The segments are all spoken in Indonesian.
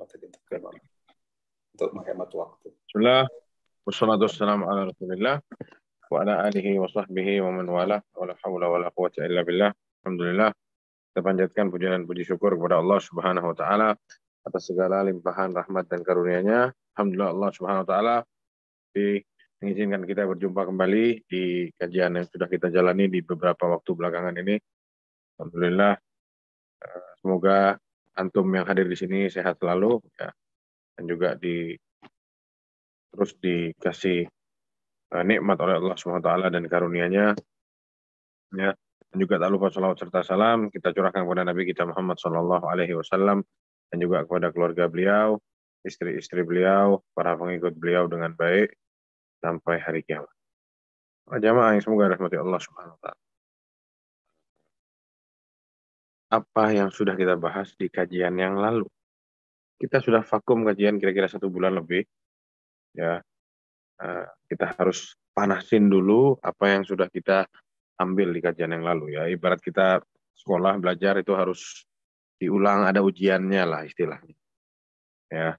tadi untuk menghemat waktu. Bismillah, wassalatu wassalamu ala rasulillah wa ala alihi wa sahbihi wa man wala wa la hawla wa la quwwata illa billah. Alhamdulillah, kita panjatkan puji dan puji syukur kepada Allah Subhanahu wa taala atas segala limpahan rahmat dan karunia-Nya. Alhamdulillah, Allah Subhanahu wa taala mengizinkan kita berjumpa kembali di kajian yang sudah kita jalani di beberapa waktu belakangan ini. Alhamdulillah, semoga antum yang hadir di sini sehat selalu ya, dan juga terus dikasih nikmat oleh Allah SWT dan karunia-Nya ya. Dan juga tak lupa salawat serta salam kita curahkan kepada Nabi kita Muhammad SAW dan juga kepada keluarga beliau, istri-istri beliau, para pengikut beliau dengan baik sampai hari kiamat. Jamaah yang semoga rahmati Allah SWT. Apa yang sudah kita bahas di kajian yang lalu? Kita sudah vakum kajian kira-kira 1 bulan lebih ya. Kita harus panasin dulu apa yang sudah kita ambil di kajian yang lalu ya. Ibarat kita sekolah belajar itu harus diulang, ada ujiannya lah istilahnya ya,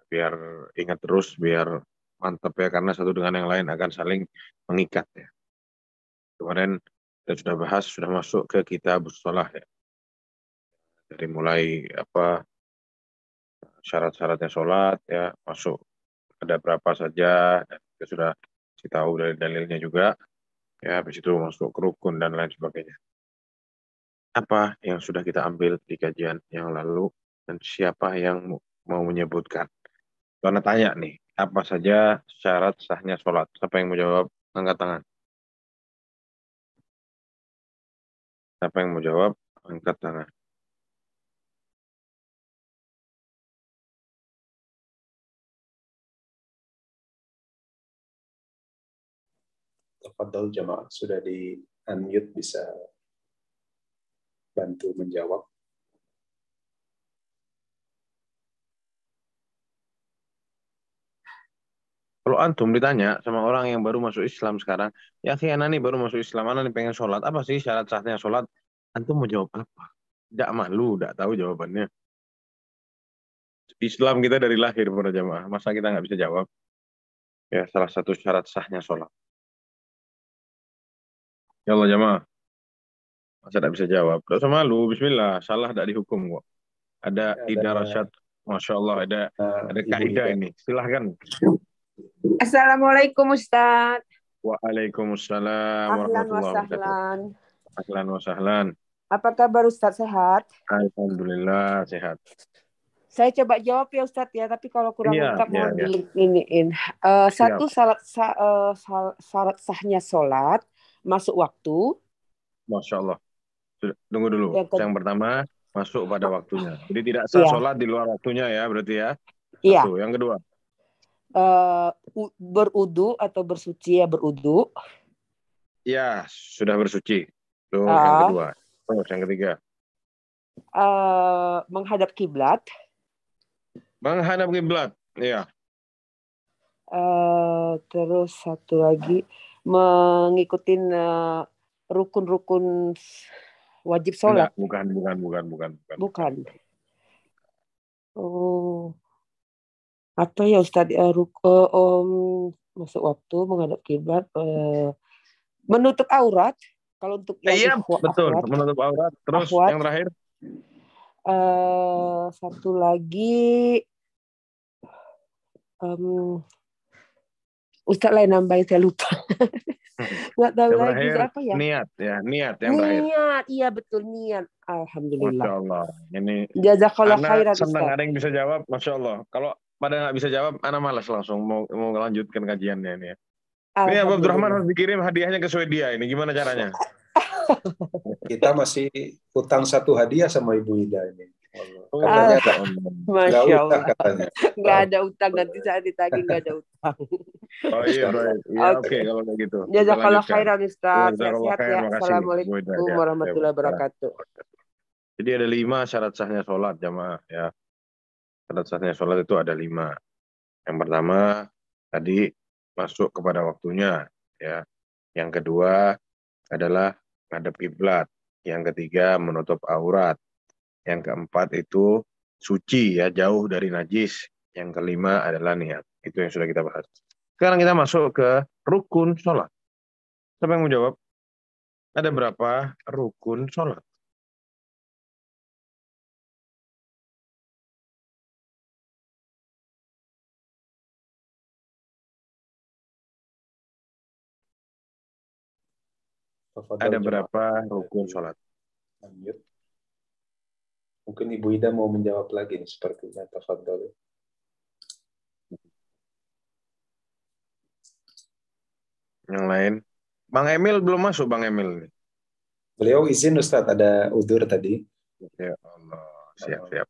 biar ingat terus, biar mantap ya, karena satu dengan yang lain akan saling mengikat ya. Kemarin kita sudah bahas, sudah masuk ke kitabus shalah ya, dari mulai syarat-syaratnya sholat ya, masuk ada berapa saja, dan kita sudah tahu dari dalilnya juga ya. Habis itu masuk ke rukun dan lain sebagainya. Apa yang sudah kita ambil di kajian yang lalu, dan siapa yang mau menyebutkan? Karena tanya nih, apa saja syarat sahnya sholat? Siapa yang mau jawab? Angkat tangan. Siapa yang mau jawab? Angkat tangan. Tafadhol jamaah, sudah di unmute, bisa bantu menjawab. Kalau antum ditanya sama orang yang baru masuk Islam sekarang, ya Ana nih baru masuk Islam, Ana nih pengen sholat, apa sih syarat sahnya sholat? Antum mau jawab apa? Tidak malu, tidak tahu jawabannya. Islam kita dari lahir para jamaah, masa kita nggak bisa jawab? Ya, salah satu syarat sahnya sholat. Ya Allah jamaah, masa tidak bisa jawab? Tidak usah malu, bismillah, salah tidak dihukum kok. Ada Ida Rasyad, Masya Allah, ada kaidah ini, silahkan. Assalamualaikum Ustaz. Waalaikumsalam warahmatullahi wabarakatuh. Ahlan wa sahlan. Apa kabar Ustaz, sehat? Alhamdulillah sehat. Saya coba jawab ya Ustaz ya, tapi kalau kurang lengkap mohon di-iniin. Satu syarat sahnya sholat masuk waktu. Masya Allah. Tunggu dulu. Yang pertama masuk pada waktunya. Jadi tidak sah sholat di luar waktunya ya, berarti ya. Satu. Yang kedua. Berudu atau bersuci ya, berudu. Ya, sudah bersuci. Itu yang kedua. Terus yang ketiga. Menghadap kiblat. Menghadap kiblat, iya. Terus satu lagi mengikuti rukun-rukun wajib sholat. Bukan. Oh. Apa ya Ustaz? Masuk waktu, menghadap kiblat, menutup aurat. Kalau untuk yang betul, menutup aurat. Terus yang terakhir? Satu lagi, Ustaz lain nambahin, saya lupa. Nggak tahu yang lagi apa ya? Niat yang terakhir. Niat, iya betul, niat. Alhamdulillah. Masya Allah. Ini jazakallah khairan Ustaz. Senang ada yang bisa jawab, Masya Allah. Kalau pada nggak bisa jawab, Ana malas langsung mau melanjutkan kajiannya ini ya. Ini Abu Abdurrahman harus dikirim hadiahnya ke Swedia ini. Gimana caranya? Kita masih utang 1 hadiah sama Ibu Ida ini. Katanya Masya Allah. Nggak ada utang, nanti saat ditagih nggak ada utang. Oh iya, baik. Ya, oke, kalau kayak gitu. Jazakallah khairan Ustaz. Sehat ya. Assalamualaikum warahmatullahi wabarakatuh. Jadi ada 5 syarat sahnya sholat jamaah ya. Syarat sahnya sholat itu ada 5. Yang pertama tadi masuk kepada waktunya ya. Yang kedua adalah menghadap kiblat. Yang ketiga menutup aurat. Yang keempat itu suci ya, jauh dari najis. Yang kelima adalah niat. Itu yang sudah kita bahas. Sekarang kita masuk ke rukun sholat. Siapa yang mau jawab? Ada berapa rukun sholat? Ada berapa rukun sholat? Mungkin Ibu Ida mau menjawab lagi nih, sepertinya. Tafadhol. Yang lain? Bang Emil belum masuk, Bang Emil. Beliau izin Ustadz, ada udur tadi. Ya Allah, siap.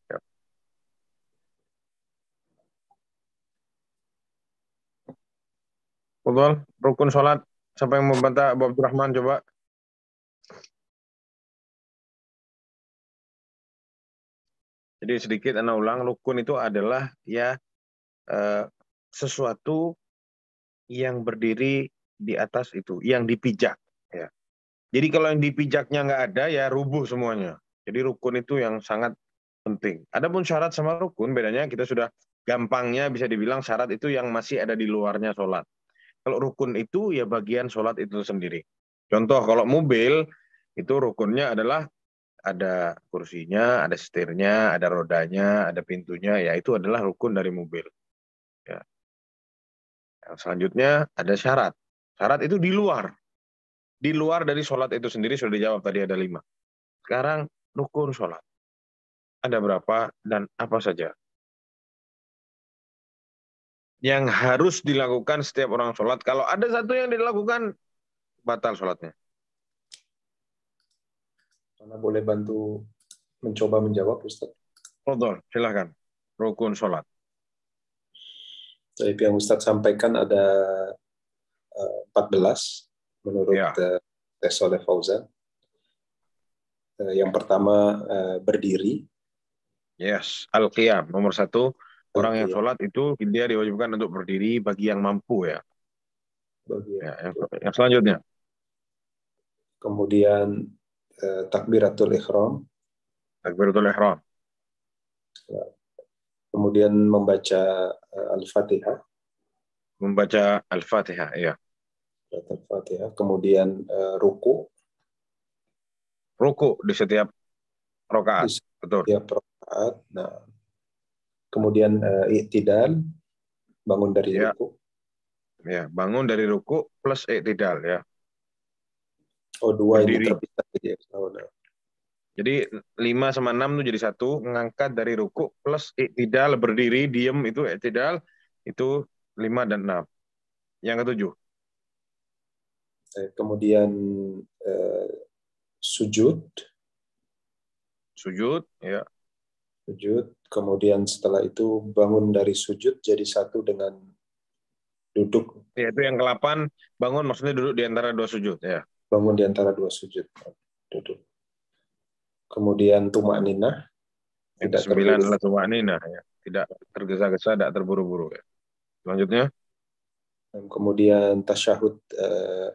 Betul, rukun sholat. Siapa yang membantah? Abu Abdurrahman coba. Jadi sedikit Anda ulang, rukun itu adalah ya sesuatu yang berdiri di atas itu, yang dipijak. Ya. Jadi kalau yang dipijaknya nggak ada, ya rubuh semuanya. Jadi rukun itu yang sangat penting. Adapun syarat sama rukun, bedanya kita sudah gampangnya bisa dibilang syarat itu yang masih ada di luarnya sholat. Kalau rukun itu ya bagian sholat itu sendiri. Contoh kalau mobil, itu rukunnya adalah ada kursinya, ada setirnya, ada rodanya, ada pintunya, ya itu adalah rukun dari mobil. Ya. Yang selanjutnya ada syarat. Syarat itu di luar. Di luar dari sholat itu sendiri sudah dijawab tadi ada 5. Sekarang rukun sholat. Ada berapa dan apa saja? Yang harus dilakukan setiap orang sholat. Kalau ada satu yang dilakukan, batal sholatnya. Anda boleh bantu mencoba menjawab, Ustaz? Fadhol, silahkan. Rukun sholat. Jadi yang Ustaz sampaikan ada 14 menurut Soleh Fauzan. Yang pertama berdiri. Yes, al-qiyam. Nomor 1, orang yang sholat itu dia diwajibkan untuk berdiri bagi yang mampu ya. Yang selanjutnya. Kemudian takbiratul ihram. Takbiratul ihram. Kemudian membaca Al-Fatihah. Membaca Al-Fatihah, ya. Al-Fatihah. Kemudian ruku. Ruku di setiap rakaat. Betul. Setiap rakaat. Nah, kemudian i'tidal, bangun dari ruku. Ya, bangun dari ruku plus i'tidal ya. Oh, 2 berdiri. Ini terpisah ya. Jadi 5 sama 6 itu jadi 1, ngangkat dari ruku plus i'tidal, berdiri, diem itu i'tidal, itu 5 dan 6. Yang ke-7. Kemudian sujud. Sujud, ya. Sujud. Kemudian setelah itu bangun dari sujud jadi satu dengan duduk. Ya, itu yang ke-8, bangun maksudnya duduk di antara 2 sujud, ya. Bangun di antara 2 sujud, duduk. Kemudian tumakninah. Yang ke-9 adalah tumakninah, ya. Tidak tergesa-gesa, tidak terburu-buru, ya. Selanjutnya. Dan kemudian tasyahud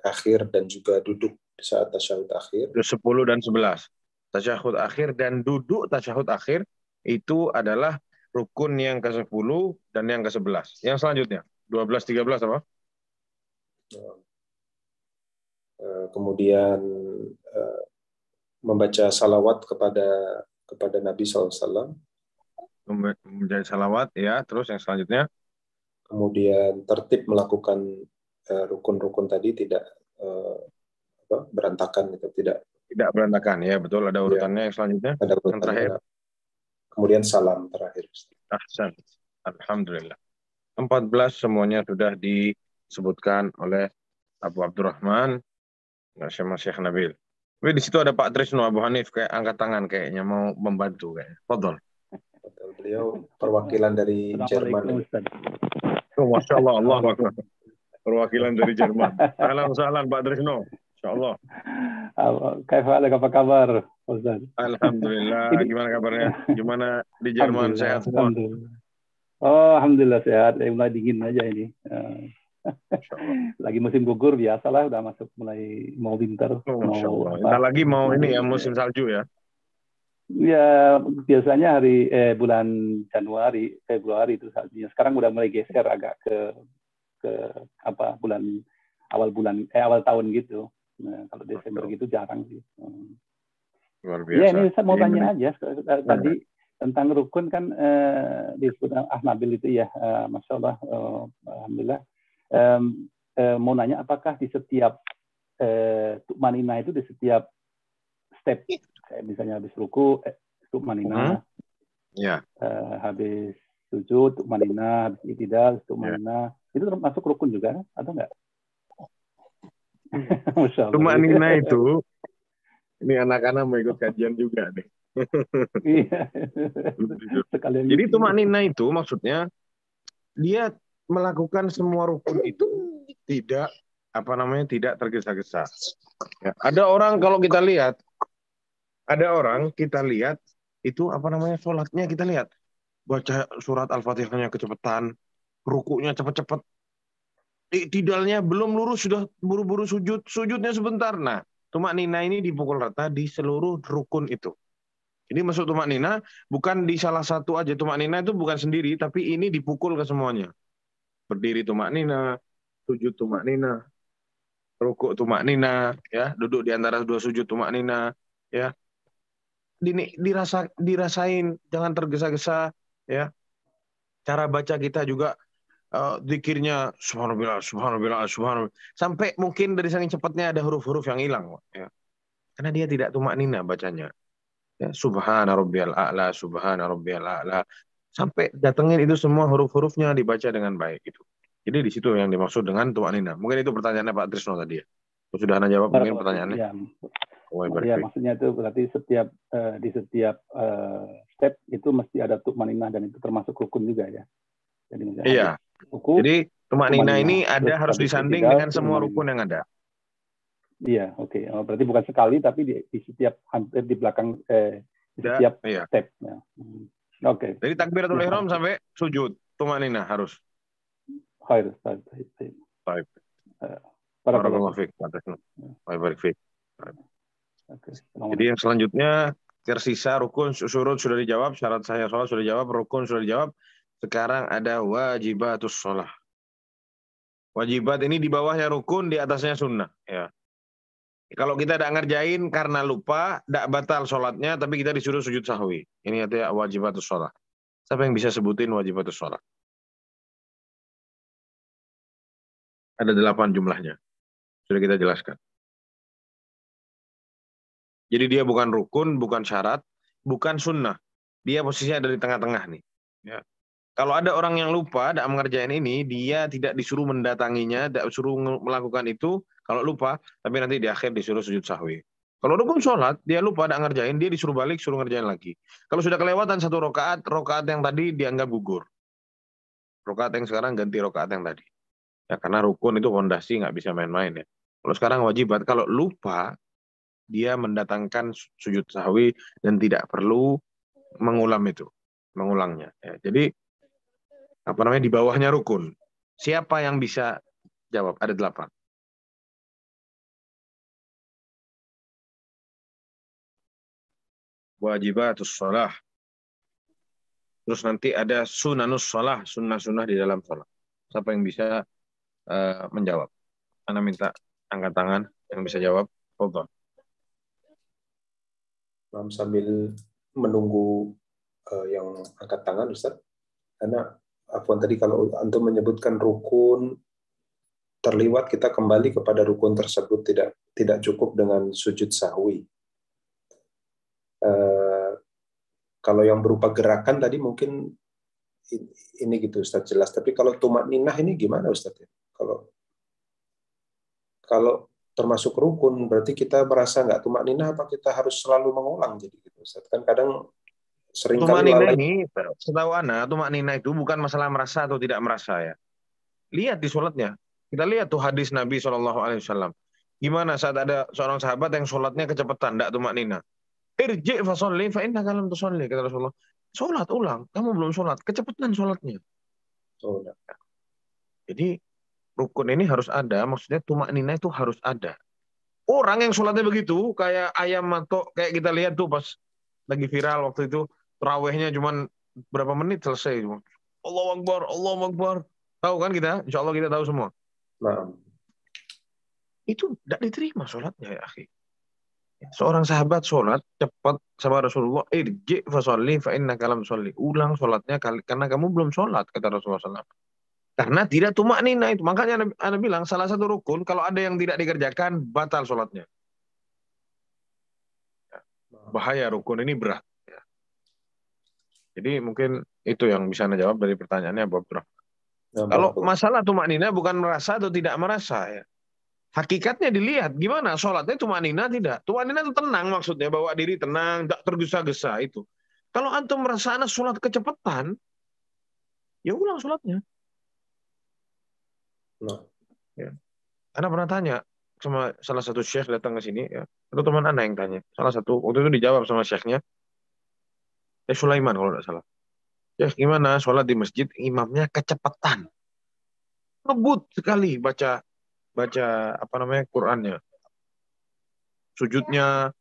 akhir dan juga duduk di saat tasyahud akhir. 10 dan 11. Tasyahud akhir dan duduk tasyahud akhir itu adalah rukun yang ke-10 dan yang ke-11. Yang selanjutnya, 12, 13 apa? Kemudian membaca salawat kepada Nabi SAW. Membaca salawat, ya. Terus yang selanjutnya? Kemudian tertib melakukan rukun-rukun tadi tidak berantakan, gitu. Tidak berantakan, ya betul. Ada urutannya. Yang selanjutnya? Ada urutannya. Yang terakhir? Kemudian salam terakhir. Ahsan. Alhamdulillah. 14 semuanya sudah disebutkan oleh Abu Abdurrahman sama Syekh Nabil. Tapi di situ ada Pak Trisno Abu Hanif kayak angkat tangan kayaknya mau membantu kayaknya. Fadhol. Beliau perwakilan dari Jerman. Oh, Masya Allah, Allah Akbar. Perwakilan dari Jerman. Salam Pak Trisno. Insyaallah. Apa kabar, Ustaz? Alhamdulillah. Gimana kabarnya? Gimana di Jerman? Sehat semua? Oh, alhamdulillah sehat. Mulai dingin aja ini. Lagi musim gugur biasalah, udah masuk mulai mau winter. Oh, Masya Allah. Kita lagi mau ini ya musim salju ya. Ya biasanya bulan Januari, Februari itu saatnya. Sekarang udah mulai geser agak ke apa awal tahun gitu. Nah, kalau Desember gitu jarang sih. Luar Ya biasa. ini saya mau Jadi tanya aja tadi tentang rukun kan disebut Nabil itu ya, Masya Allah, Alhamdulillah. Mau nanya apakah di setiap tumanina itu di setiap step, kayak misalnya habis ruku tumanina, habis sujud tumanina, habis i'tidal tumanina, itu termasuk rukun juga atau enggak? Tumanina itu, ini anak-anak mau ikut kajian juga nih. Jadi tumanina itu maksudnya dia melakukan semua rukun itu tidak tergesa-gesa. Ya. Ada orang kita lihat itu sholatnya kita lihat baca surat Al-Fatihahnya kecepatan, rukunya cepat-cepat, tidalnya belum lurus sudah buru-buru sujudnya sebentar. Nah, tumanina ini dipukul rata di seluruh rukun itu. Ini masuk tumanina bukan di salah satu aja. Tumanina itu bukan sendiri, tapi ini dipukul ke semuanya. Berdiri tumanina, sujud tumanina, rukuk tumanina, ya, duduk di antara dua sujud tumanina, ya. Dirasain, jangan tergesa-gesa, ya. Cara baca kita juga zikirnya subhanallah, subhanallah, subhanallah. Sampai mungkin dari saking cepatnya ada huruf-huruf yang hilang, ya. Karena dia tidak tumanina bacanya. Ya, subhana rabbiyal a'la, subhana rabbiyal a'la. Sampai datengin itu semua huruf-hurufnya dibaca dengan baik itu. Jadi di situ yang dimaksud dengan tumanina. Mungkin itu pertanyaannya Pak Trisno tadi ya. Sudah Anda jawab mungkin pertanyaannya? Ya, maksudnya itu berarti di setiap step itu mesti ada tumanina dan itu termasuk rukun juga ya. Jadi iya. Jadi tumanina ini harus disanding dengan semua rukun yang ada. Iya, oke. Berarti bukan sekali, tapi di setiap hampir di belakang di setiap step. Ya. Oke. Dari takbiratul ihram sampai sujud, tumanina harus. Baik. Barakallahu fiik. Jadi yang selanjutnya tersisa rukun, syurut sudah dijawab, syarat sahih sholat sudah dijawab, rukun sudah dijawab. Sekarang ada wajibatus sholah. Wajibat ini di bawahnya rukun, di atasnya sunnah. Ya. Kalau kita tidak ngerjain karena lupa, tidak batal sholatnya, tapi kita disuruh sujud sahwi. Ini artinya wajibatus sholah. Siapa yang bisa sebutin wajibatus sholah? Ada 8 jumlahnya. Sudah kita jelaskan. Jadi dia bukan rukun, bukan syarat, bukan sunnah. Dia posisinya ada di tengah-tengah nih. Ya. Kalau ada orang yang lupa, tidak mengerjain ini, dia tidak disuruh mendatanginya, tidak disuruh melakukan itu, kalau lupa, tapi nanti di akhir disuruh sujud sahwi. Kalau rukun sholat, dia lupa, tidak ngerjain, dia disuruh balik, suruh ngerjain lagi. Kalau sudah kelewatan satu rokaat yang tadi dianggap gugur. Rokaat yang sekarang ganti rokaat yang tadi. Ya, karena rukun itu fondasi, nggak bisa main-main ya. Kalau sekarang wajibat, kalau lupa, dia mendatangkan sujud sahwi dan tidak perlu mengulangnya. Ya, jadi di bawahnya rukun. Siapa yang bisa jawab? Ada 8. Wajibatus shalah. Terus nanti ada sunanus shalah, sunnah-sunnah di dalam shalah. Siapa yang bisa menjawab? Anda minta angkat tangan yang bisa jawab. Fadhal. Sambil menunggu yang angkat tangan, Ustaz. Karena tadi kalau antum menyebutkan rukun, terliwat kita kembali kepada rukun tersebut, tidak cukup dengan sujud sahwi. Kalau yang berupa gerakan tadi mungkin ini gitu Ustaz jelas. Tapi kalau tumanninah ini gimana Ustaz? Kalau termasuk rukun berarti kita merasa nggak tumanninah, apa kita harus selalu mengulang jadi gitu Ustaz? Kan kadang seringkali tumanninah ini, setahu Ana, tumanninah itu bukan masalah merasa atau tidak merasa ya. Lihat di sholatnya. Kita lihat tuh hadis Nabi SAW. Gimana saat ada seorang sahabat yang sholatnya kecepatan, tidak tumanninah. Irji' fa sholli fa innaka lam tusolli, kata Rasulullah. Sholat ulang, kamu belum sholat, kecepatan sholatnya. Jadi rukun ini harus ada, maksudnya tumanninah itu harus ada. Orang yang sholatnya begitu, kayak ayam matok, kayak kita lihat tuh pas lagi viral waktu itu, tarawihnya cuman berapa menit selesai. Allahu Akbar, Allahu Akbar. Tahu kan kita? Insya Allah kita tahu semua. Nah, Itu tidak diterima sholatnya ya akhi. Seorang sahabat sholat cepat sama Rasulullah, irji fasolli fa innaka lam sholli. Ulang sholatnya karena kamu belum sholat, kata Rasulullah SAW. Karena tidak tumak nina itu. Makanya Anda bilang salah satu rukun kalau ada yang tidak dikerjakan batal sholatnya. Bahaya, rukun ini berat. Jadi mungkin itu yang bisa Anda jawab dari pertanyaannya Abu Abdurrahman. Kalau masalah tumak nina bukan merasa atau tidak merasa ya. Hakikatnya dilihat gimana sholatnya tumanina tidak. Tumanina itu tenang maksudnya, bawa diri tenang, tidak tergesa-gesa itu. Kalau antum merasa anak sholat kecepatan, ya ulang sholatnya. Nah. Ya. Anda pernah tanya sama salah satu syekh datang ke sini, ya. Itu teman Anda yang tanya. Salah satu waktu itu dijawab sama syekhnya, Sulaiman kalau tidak salah. Syekh gimana sholat di masjid imamnya kecepatan, ngebut sekali baca apa namanya Qur'annya, sujudnya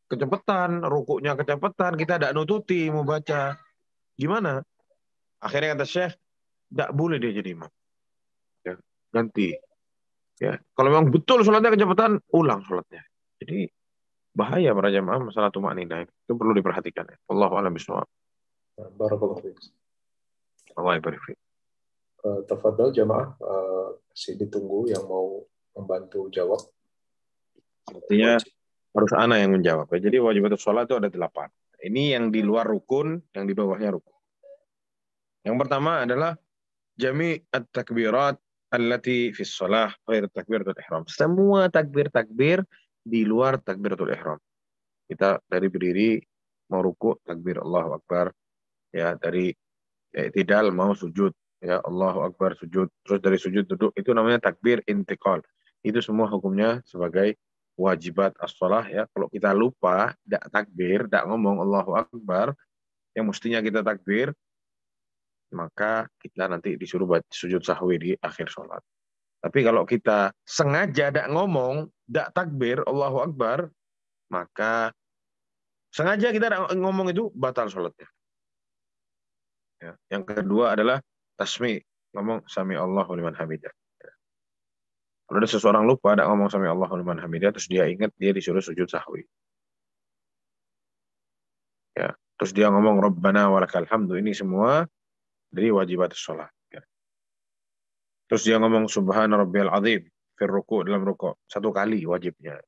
kecepatan, rukuknya kecepatan, kita tidak nututi mau baca. Gimana? Akhirnya kata Syekh, tidak boleh dia jadi imam. Ya, ganti. Ya, kalau memang betul sholatnya kecepatan, ulang sholatnya. Jadi bahaya para jamaah masalah tumak ninah itu perlu diperhatikan. Ya. Wallahu a'lam bishawab. Barakallahu fiik. Allah barik fiik. Tafadhal jamaah, masih ditunggu yang mau membantu jawab. Artinya harus ana yang menjawab. Jadi wajibatus sholat itu ada 8. Ini yang di luar rukun, yang di bawahnya rukun. Yang pertama adalah jami' at-takbirat allati fi shalah ghair takbiratul ihram. Semua takbir-takbir di luar takbiratul ihram. Kita dari berdiri mau ruku takbir Allahu Akbar, ya dari i'tidal mau sujud, ya Allahu Akbar sujud, terus dari sujud duduk, itu namanya takbir intiqal. Itu semua hukumnya sebagai wajibat as-shalah ya. Kalau kita lupa, tidak takbir, tidak ngomong Allahu Akbar, yang mestinya kita takbir, maka kita nanti disuruh sujud sahwi di akhir sholat. Tapi kalau kita sengaja tidak ngomong, tidak takbir Allahu Akbar, maka sengaja kita tidak ngomong itu batal sholatnya. Ya. Yang kedua adalah tasmi, ngomong sami Allahu liman hamidah. Ya. Kalau ada seseorang lupa tidak ngomong sami Allahu liman hamidah, terus dia ingat dia disuruh sujud sahwi. Ya. Terus dia ngomong Rabbana walakal hamdu, ini semua dari wajibat sholat. Ya. Terus dia ngomong Subhana Rabbiyal Azim fir ruku, dalam ruku, 1 kali wajibnya.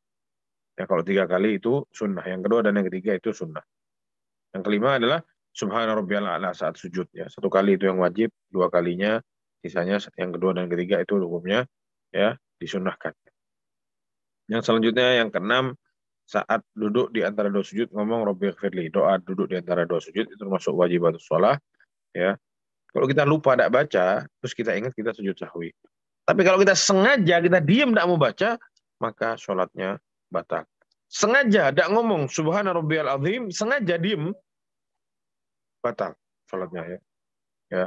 Ya, kalau 3 kali itu sunnah. Yang kedua dan yang ketiga itu sunnah. Yang kelima adalah Subhana Rabbiyal A'la saat sujud. Ya. 1 kali itu yang wajib, 2 kalinya, sisanya yang kedua dan ketiga itu hukumnya ya disunnahkan. Yang selanjutnya yang keenam, saat duduk di antara 2 sujud ngomong Rabbighfirli, doa duduk di antara 2 sujud itu termasuk wajibatus shalah ya. Kalau kita lupa tidak baca, terus kita ingat kita sujud sahwi. Tapi kalau kita sengaja kita diam tidak mau baca, maka sholatnya batal. Sengaja tidak ngomong Subhana Rabbiyal Azim, sengaja diam, batal sholatnya ya. Ya.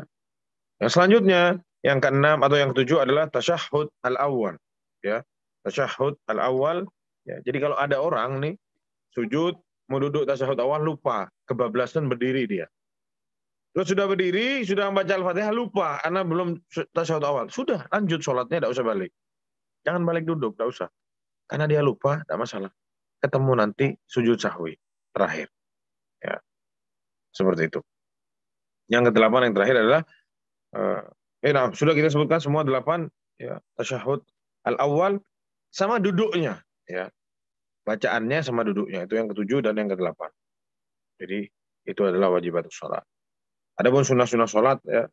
Yang selanjutnya, yang keenam atau yang ketujuh adalah tasyahhud al-awwal. Ya. Tasyahhud al-awwal. Ya. Jadi kalau ada orang nih sujud mau duduk tasyahhud awal lupa, kebablasan berdiri dia. Terus sudah berdiri, sudah membaca Al-Fatihah, lupa, karena belum tasyahud awal. Sudah, lanjut sholatnya, tidak usah balik. Jangan balik duduk, tidak usah. Karena dia lupa, tidak masalah. Ketemu nanti sujud sahwi, terakhir. Ya, seperti itu. Yang ke-8 yang terakhir adalah, sudah kita sebutkan semua 8, ya, tasyahud al-awwal, sama duduknya. Ya. Bacaannya sama duduknya, itu yang ke-7 dan yang ke-8. Jadi, itu adalah wajibatus shalah. Adapun sunnah-sunnah sholat, ya,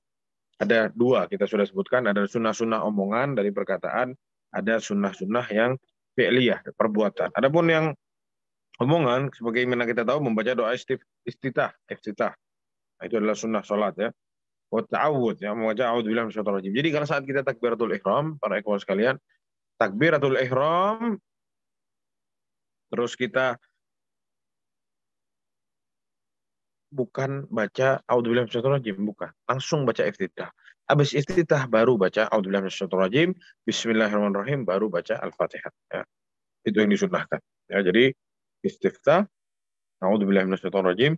ada 2 kita sudah sebutkan. Ada sunnah-sunnah omongan dari perkataan, ada sunnah-sunnah yang fi'liyah, perbuatan. Adapun yang omongan, sebagaimana kita tahu membaca doa iftitah. Nah, itu adalah sunnah sholat ya. Wa ta'awud, ya, membaca a'udzubillahi minasyaitonir rajim. Jadi kalau saat kita takbiratul ihram, para ikhwan sekalian, takbiratul ihram, terus kita bukan baca a'udzubillahi minasyaitonir rajim, bukan. Langsung baca iftitah. Habis iftitah baru baca a'udzubillahi minasyaitonir rajim, bismillahirrahmanirrahim, baru baca Al-Fatihah. Ya. Itu yang disunnahkan. Ya, jadi istiftah, A'udzubillahi minasyaitonir rajim.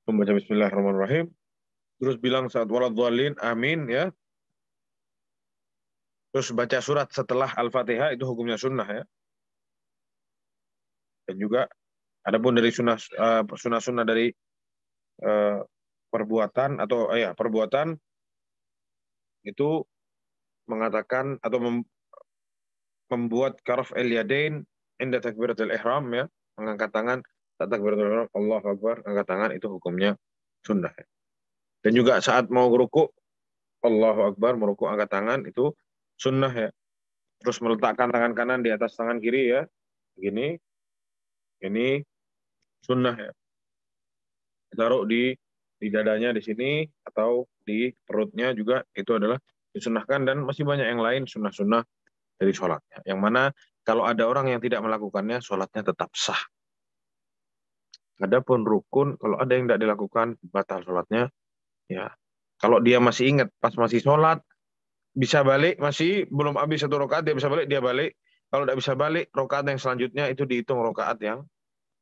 Membaca bismillahirrahmanirrahim. Terus bilang saat waladhdallin, amin ya. Terus baca surat setelah Al-Fatihah, itu hukumnya sunnah ya. Dan juga adapun dari sunnah-sunnah dari perbuatan atau perbuatan itu mengatakan atau membuat karaf al-yadain inda takbiratul ihram ya, mengangkat tangan saat takbiratul ihram, Allahu Akbar, angkat tangan, itu hukumnya sunnah ya. Dan juga saat mau ruku, Allahu Akbar, meruku angkat tangan, itu sunnah ya. Terus meletakkan tangan kanan di atas tangan kiri ya, begini, ini sunnah ya. Taruh di dadanya di sini atau di perutnya juga, itu adalah disunnahkan. Dan masih banyak yang lain sunnah-sunnah dari sholatnya, yang mana kalau ada orang yang tidak melakukannya, sholatnya tetap sah. Adapun rukun, kalau ada yang tidak dilakukan, batal sholatnya ya. Kalau dia masih ingat pas masih sholat, bisa balik, masih belum habis satu rakaat, dia bisa balik, dia balik. Kalau tidak bisa balik, rakaat yang selanjutnya itu dihitung rakaat yang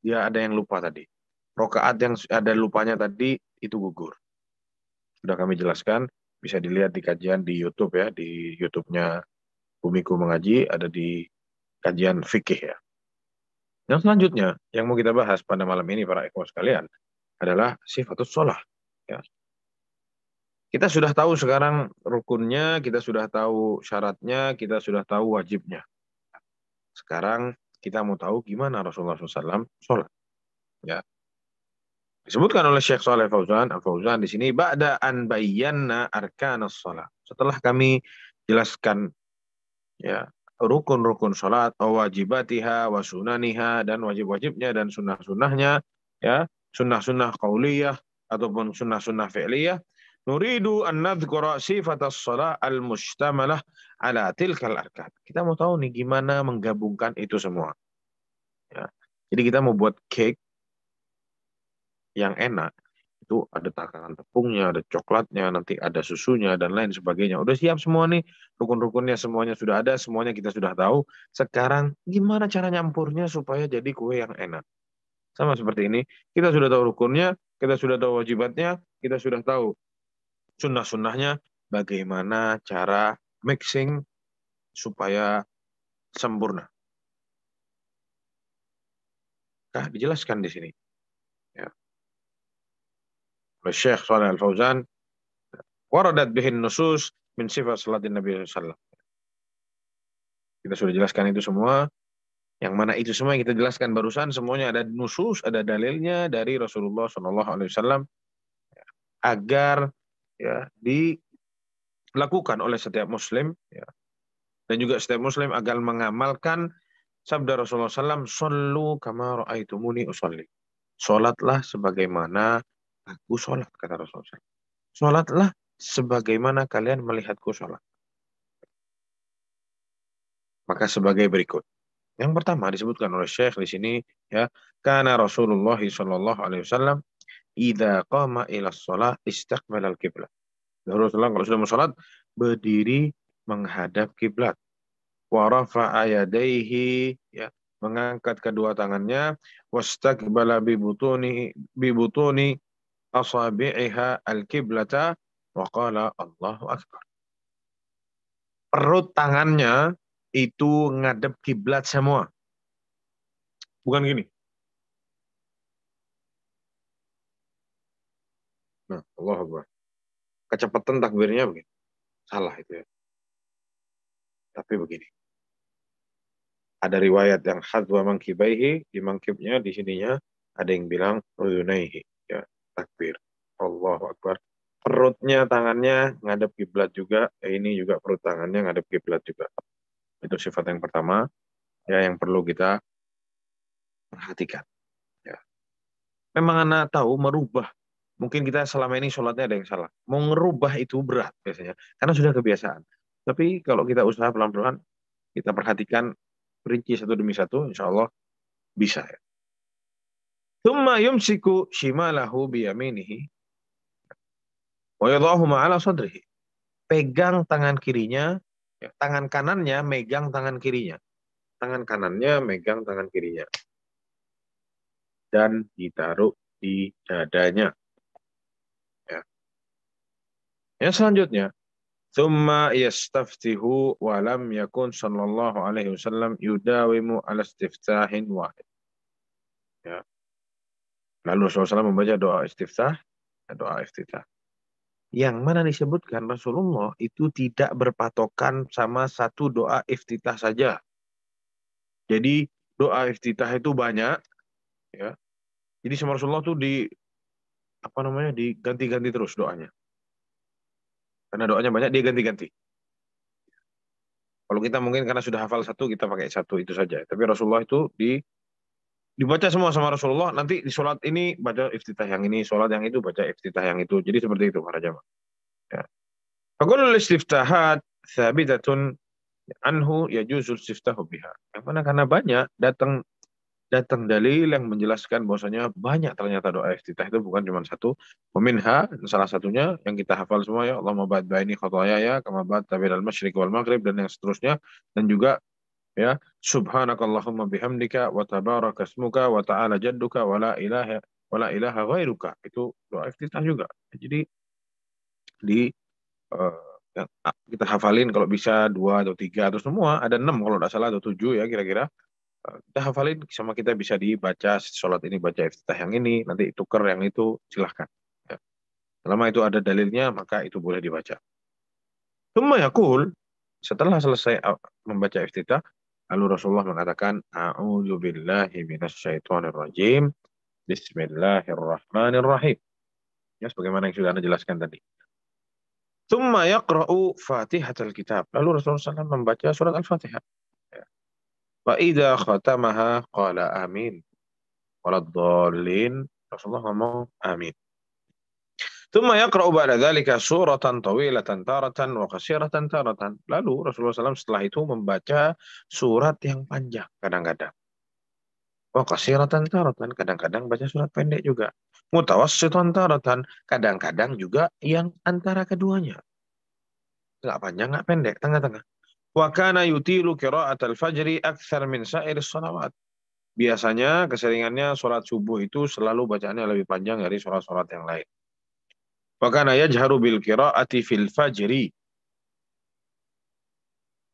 dia ada yang lupa tadi. Rakaat yang ada lupanya tadi itu gugur. Sudah kami jelaskan, bisa dilihat di kajian di YouTube ya, di YouTube-nya Bumiku Mengaji, ada di kajian fikih ya. Yang selanjutnya yang mau kita bahas pada malam ini para ikhwan sekalian adalah sifatus sholah. Ya. Kita sudah tahu sekarang rukunnya, kita sudah tahu syaratnya, kita sudah tahu wajibnya. Sekarang kita mau tahu gimana Rasulullah SAW sholat. Ya. Disebutkan oleh Syekh Shalih Al-Fauzan di sini, ba'da an bayyana arkanas sholat. Setelah kami jelaskan ya rukun-rukun sholat, wajibatiha, wa sunaniha, dan wajib-wajibnya dan sunnah-sunnahnya, ya, sunnah-sunnah qauliyah ataupun sunnah-sunnah fi'liyah, nuridu an nadhkura sifatas sholat al-mustamalah ala tilkal arkan. Kita mau tahu nih gimana menggabungkan itu semua. Ya. Jadi kita mau buat cake yang enak, itu ada takaran tepungnya, ada coklatnya, nanti ada susunya, dan lain sebagainya. Udah siap semua nih, rukun-rukunnya semuanya sudah ada, semuanya kita sudah tahu. Sekarang gimana cara nyampurnya supaya jadi kue yang enak? Sama seperti ini, kita sudah tahu rukunnya, kita sudah tahu wajibatnya, kita sudah tahu sunnah-sunnahnya, bagaimana cara mixing supaya sempurna. Nah, dijelaskan di sini. Ya. Syekh Shalih Al-Fauzan, waradat bihin nusus min sifat salatin Nabi sallallahu alaihi wasallam. Kita sudah jelaskan itu semua. Yang mana itu semua yang kita jelaskan barusan, semuanya ada nusus, ada dalilnya dari Rasulullah Shallallahu Alaihi Wasallam agar ya dilakukan oleh setiap Muslim, ya, dan juga setiap Muslim agar mengamalkan sabda Rasulullah SAW, "Shollu kama ra'aitumuni usolli." Sholatlah sebagaimana aku sholat, kata Rasulullah SAW. Sholatlah sebagaimana kalian melihatku sholat. Maka sebagai berikut. Yang pertama disebutkan oleh Syekh di sini, ya, kana Rasulullah sallallahu alaihi wasallam idza qama ila shalah istaqbala al-qiblat. Rasulullah kalau sudah salat berdiri menghadap kiblat. Wa rafa'a yadayhi, ya, mengangkat kedua tangannya, wastaqbala bi butuni asabi'iha al-qiblata wa qala Allahu akbar. Perut tangannya itu ngadep kiblat semua. Bukan gini. Nah, Allahu Akbar. Kecepatan takbirnya begini. Salah itu ya. Tapi begini. Ada riwayat yang hadwa mangkibaihi, di mangkibnya, di sininya ada yang bilang udunaihi, ya, takbir. Allahu Akbar. Perutnya, tangannya ngadep kiblat juga. Ini juga perut tangannya ngadep kiblat juga. Itu sifat yang pertama, ya, yang perlu kita perhatikan. Ya. Memang anak tahu merubah. Mungkin kita selama ini sholatnya ada yang salah. Mau ngerubah itu berat biasanya, karena sudah kebiasaan. Tapi kalau kita usaha pelan-pelan, kita perhatikan rinci satu demi satu, insya Allah bisa. Ya. Thumma yumsiku shimalahu biyaminihi wa yadhahu ma'ala sadrihi. Pegang tangan kirinya, ya, tangan kanannya megang tangan kirinya. Tangan kanannya megang tangan kirinya. dan ditaruh di dadanya. Ya. Yang selanjutnya, thumma yastaftihu wa lam yakun sallallahu alaihi wasallam yudawimu ala istiftahin wahid. Ya. Lalu Rasulullah SAW membaca doa istiftah, doa iftitah. Yang mana disebutkan Rasulullah itu tidak berpatokan sama satu doa iftitah saja. Jadi doa iftitah itu banyak, ya. Jadi sama Rasulullah tuh diganti-ganti terus doanya. Karena doanya banyak, dia ganti-ganti. Kalau kita mungkin karena sudah hafal satu, kita pakai satu itu saja. Tapi Rasulullah itu dibaca semua sama Rasulullah. Nanti di sholat ini baca iftitah yang ini, sholat yang itu baca iftitah yang itu. Jadi seperti itu para jamaah. Ya. Faqulul istiftahat thabitatun anhu yajuzul istiftahu biha. Yang mana karena banyak datang dalil yang menjelaskan bahwasanya banyak ternyata doa iftitah itu bukan cuma satu. Peminha salah satunya yang kita hafal semua ya, Allahumma ba'id baini khotoyaya kama ba'adta bainal masyriqi wal maghrib, dan yang seterusnya, dan juga ya subhanakallahumma bihamdika wa tabaraka ismuka wa ta'ala jadduka wa la ilaha ghairuka. Itu doa iftitah juga. Jadi kita hafalin kalau bisa 2 atau 3 atau semua, ada 6 kalau tidak salah atau 7 ya kira-kira. Kita hafalin sama kita bisa dibaca, sholat ini baca iftitah yang ini, nanti tuker yang itu, silahkan. Ya. Selama itu ada dalilnya, maka itu boleh dibaca. Tsumma yaqul, setelah selesai membaca iftitah, lalu Rasulullah mengatakan, A'udzu billahi minasyaitonir rajim. Bismillahirrahmanirrahim. Ya, sebagaimana yang sudah Anda jelaskan tadi. Tsumma yaqra'u Fatihatul Kitab. Lalu Rasulullah SAW membaca surat Al-Fatihah. Fa'idha khatamaha qala amin. Waladhdallin. Rasulullah ngomong amin. Tsumma yaqra'u ba'da dzalika suratan tawilatan taratan wa qasiratan taratan. Lalu Rasulullah SAW setelah itu membaca surat yang panjang kadang-kadang. Wa qasiratan taratan, kadang-kadang baca surat pendek juga. Mutawassitan taratan, kadang-kadang juga yang antara keduanya. Enggak panjang, enggak pendek, tengah-tengah. Wa kana yutilu qira'atal fajri aktsar min sa'iris shalawat. Biasanya keseringannya sholat subuh itu selalu bacaannya lebih panjang dari sholat-sholat yang lain. Wa kana yajharu bil qira'ati fil fajri.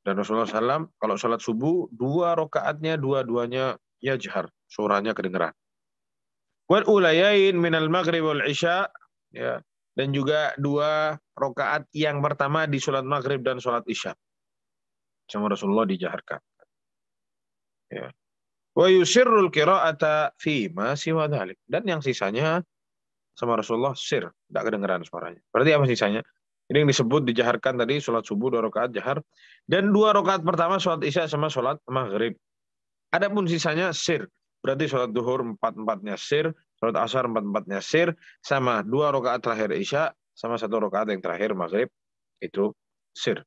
Dan Rasulullah SAW kalau sholat subuh 2 rakaatnya dua-duanya yajhar, suaranya kedengeran. Wal ulayain minal maghrib wal isya, ya, dan juga 2 rakaat yang pertama di sholat maghrib dan sholat isya sama Rasulullah dijaharkan. Ya. Wa yusirrul qira'ata fi ma siwa dzalik. Dan yang sisanya sama Rasulullah sir, tidak kedengeran suaranya. Berarti apa sisanya? Ini yang disebut dijaharkan tadi, sholat subuh 2 rakaat jahar, dan 2 rakaat pertama sholat isya sama sholat maghrib. Adapun sisanya sir. Berarti sholat duhur 4-4-nya sir, sholat asar 4-4-nya sir, sama 2 rakaat terakhir isya, sama 1 rakaat yang terakhir maghrib, itu sir.